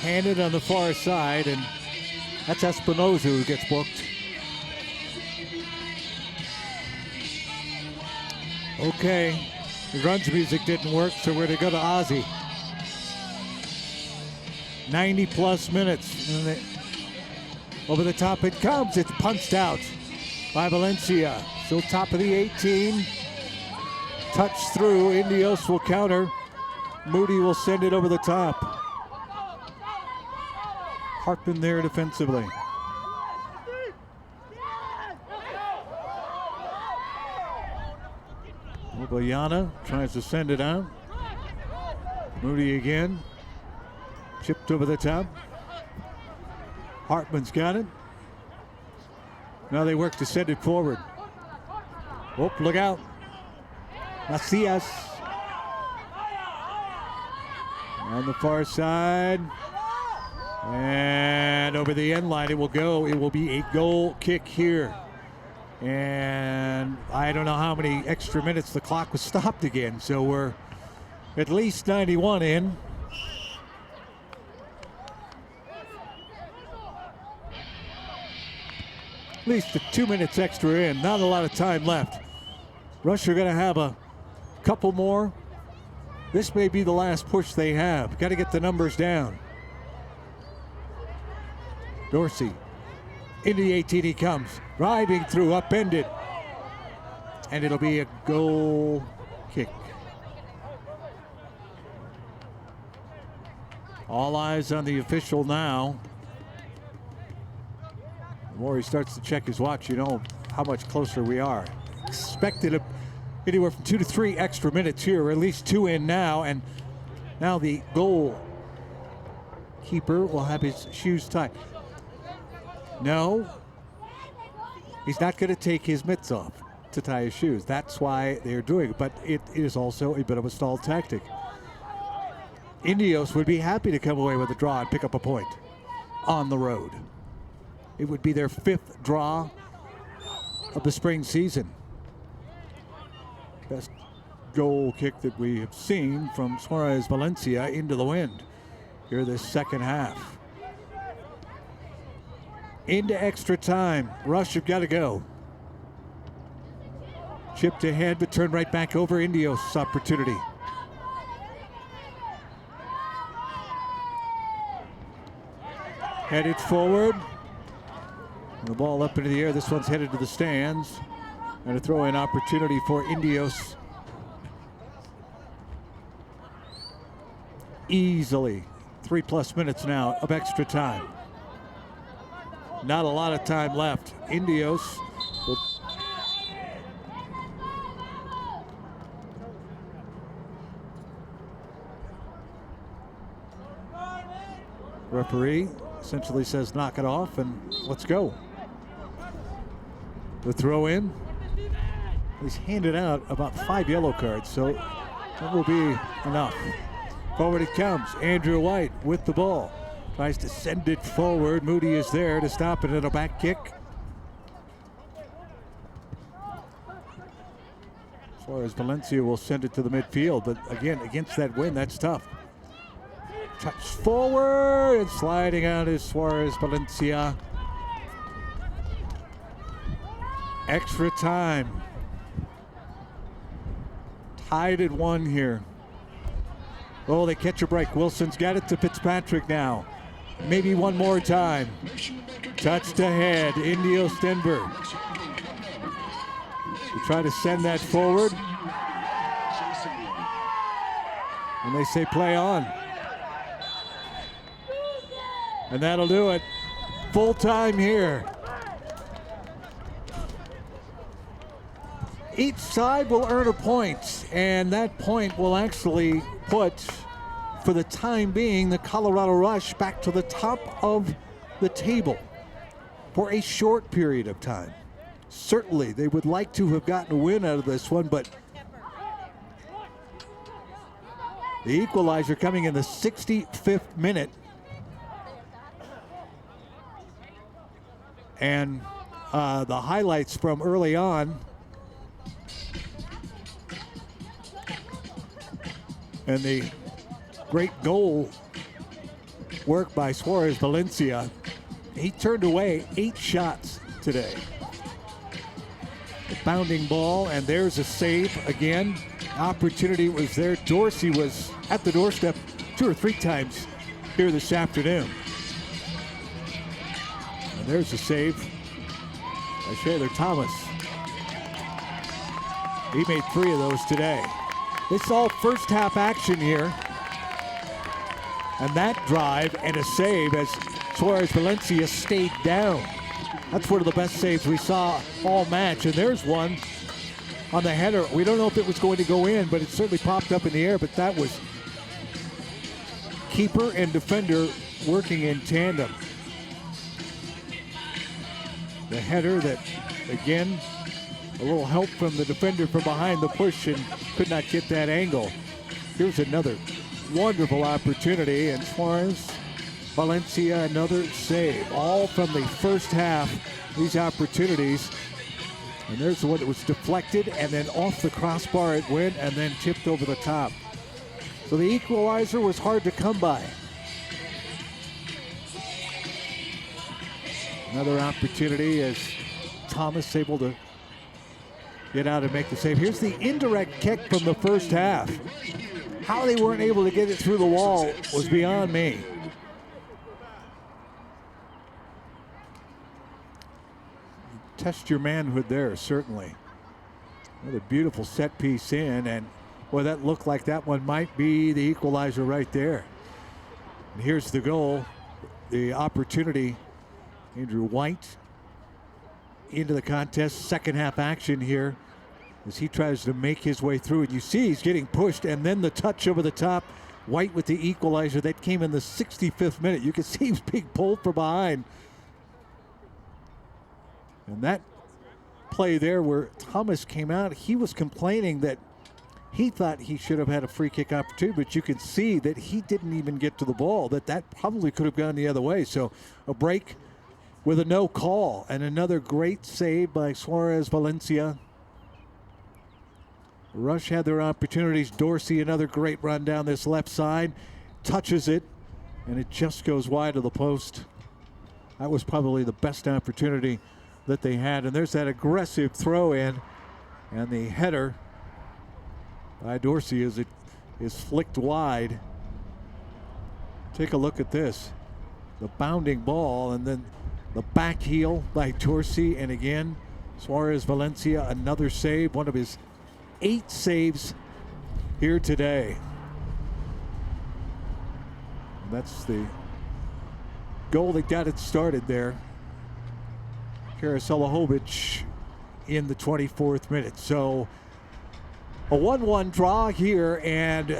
Handed on the far side, and that's Espinoza who gets booked. Okay, the grunge music didn't work, so we're going to go to Ozzy. 90 plus minutes. And over the top it comes. It's punched out by Valencia. Still top of the 18. Touch through. Indios will counter. Moody will send it over the top. Hartman there defensively. Boyana tries to send it out. Moody again. Chipped over the top. Hartman's got it. Now they work to send it forward. Oh, look out. Macias. On the far side. And over the end line it will go. It will be a goal kick here. And I don't know how many extra minutes the clock was stopped again. So we're at least 91 in. At least 2 minutes extra in. Not a lot of time left. Rush are going to have a couple more. This may be the last push they have. Got to get the numbers down. Dorsey. Into the 18 he comes. Driving through, upended. And it'll be a goal kick. All eyes on the official now. The more he starts to check his watch, you know how much closer we are. Expected anywhere from 2 to 3 extra minutes here, or at least 2 in now. And now the goal keeper will have his shoes tied. No, he's not going to take his mitts off to tie his shoes. That's why they're doing it. But it is also a bit of a stall tactic. Indios would be happy to come away with a draw and pick up a point on the road. It would be their 5th draw of the spring season. Best goal kick that we have seen from Suarez Valencia into the wind here this second half. Into extra time. Rush, you've got to go. Chipped ahead, but turned right back over. Indios opportunity. Headed forward. The ball up into the air. This one's headed to the stands. And a throw-in opportunity for Indios. Easily 3+ minutes now of extra time. Not a lot of time left. Indios will referee essentially says knock it off and let's go. The throw in. He's handed out about 5 yellow cards, so that will be enough. Forward it comes. Andrew White with the ball. Tries to send it forward. Moody is there to stop it at a back kick. As far as Valencia will send it to the midfield, but again, against that wind, that's tough. Touch forward and sliding out is Suarez Valencia. Extra time. Tied at 1 here. Oh, they catch a break. Wilson's got it to Fitzpatrick now. Maybe one more time. Touched ahead. Indios Denver. We try to send that forward. And they say play on. And that'll do it. Full time here. Each side will earn a point, and that point will actually put, for the time being, the Colorado Rush back to the top of the table for a short period of time. Certainly, they would like to have gotten a win out of this one, but the equalizer coming in the 65th minute. And the highlights from early on. And the great goal work by Suarez Valencia. He turned away 8 shots today. The bounding ball, and there's a save again. Opportunity was there. Dorsey was at the doorstep 2 or 3 times here this afternoon. And there's a save by Shaler Thomas. He made 3 of those today. It's all first half action here. And that drive and a save as Suarez Valencia stayed down. That's one of the best saves we saw all match. And there's one on the header. We don't know if it was going to go in, but it certainly popped up in the air. But that was keeper and defender working in tandem. The header that, again, a little help from the defender from behind the push and could not get that angle. Here's another wonderful opportunity, and Suarez Valencia another save. All from the first half, these opportunities. And there's the one that was deflected and then off the crossbar it went and then tipped over the top. So the equalizer was hard to come by. Another opportunity as Thomas able to get out and make the save. Here's the indirect kick from the first half. How they weren't able to get it through the wall was beyond me. Test your manhood there, certainly. Another beautiful set piece in, and boy, that looked like that one might be the equalizer right there. And here's the goal, the opportunity. Andrew White into the contest, second half action here as he tries to make his way through it. You see he's getting pushed, and then the touch over the top. White with the equalizer that came in the 65th minute. You can see he was being pulled from behind. And that play there where Thomas came out, he was complaining that He thought he should have had a free kick opportunity, but you can see that he didn't even get to the ball, that probably could have gone the other way. So a break with a no call, and another great save by Suarez Valencia. Rush had their opportunities. Dorsey, another great run down this left side, touches it, and it just goes wide of the post. That was probably the best opportunity that they had. And there's that aggressive throw in, and the header by Dorsey as it is flicked wide. Take a look at this. The bounding ball, and then the back heel by Dorsey, and again, Suarez Valencia, another save, one of his 8 saves here today. And that's the goal that got it started there. Karaselahovic in the 24th minute. So a 1-1 draw here, and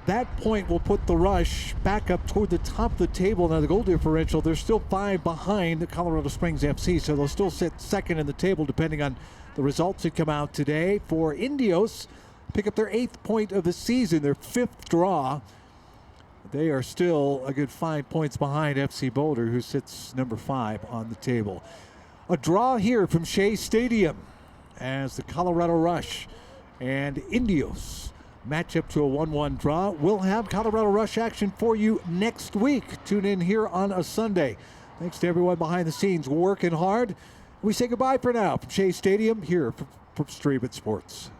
that point will put the Rush back up toward the top of the table. Now the goal differential, they're still 5 behind the Colorado Springs FC, so they'll still sit second in the table depending on the results that come out today. For Indios, pick up their 8th point of the season, their 5th draw. They are still a good 5 points behind FC Boulder, who sits number 5 on the table. A draw here from Shea Stadium as the Colorado Rush and Indios match up to a 1-1 draw. We'll have Colorado Rush action for you next week. Tune in here on a Sunday. Thanks to everyone behind the scenes working hard. We say goodbye for now from Shea Stadium here from Stream It Sports.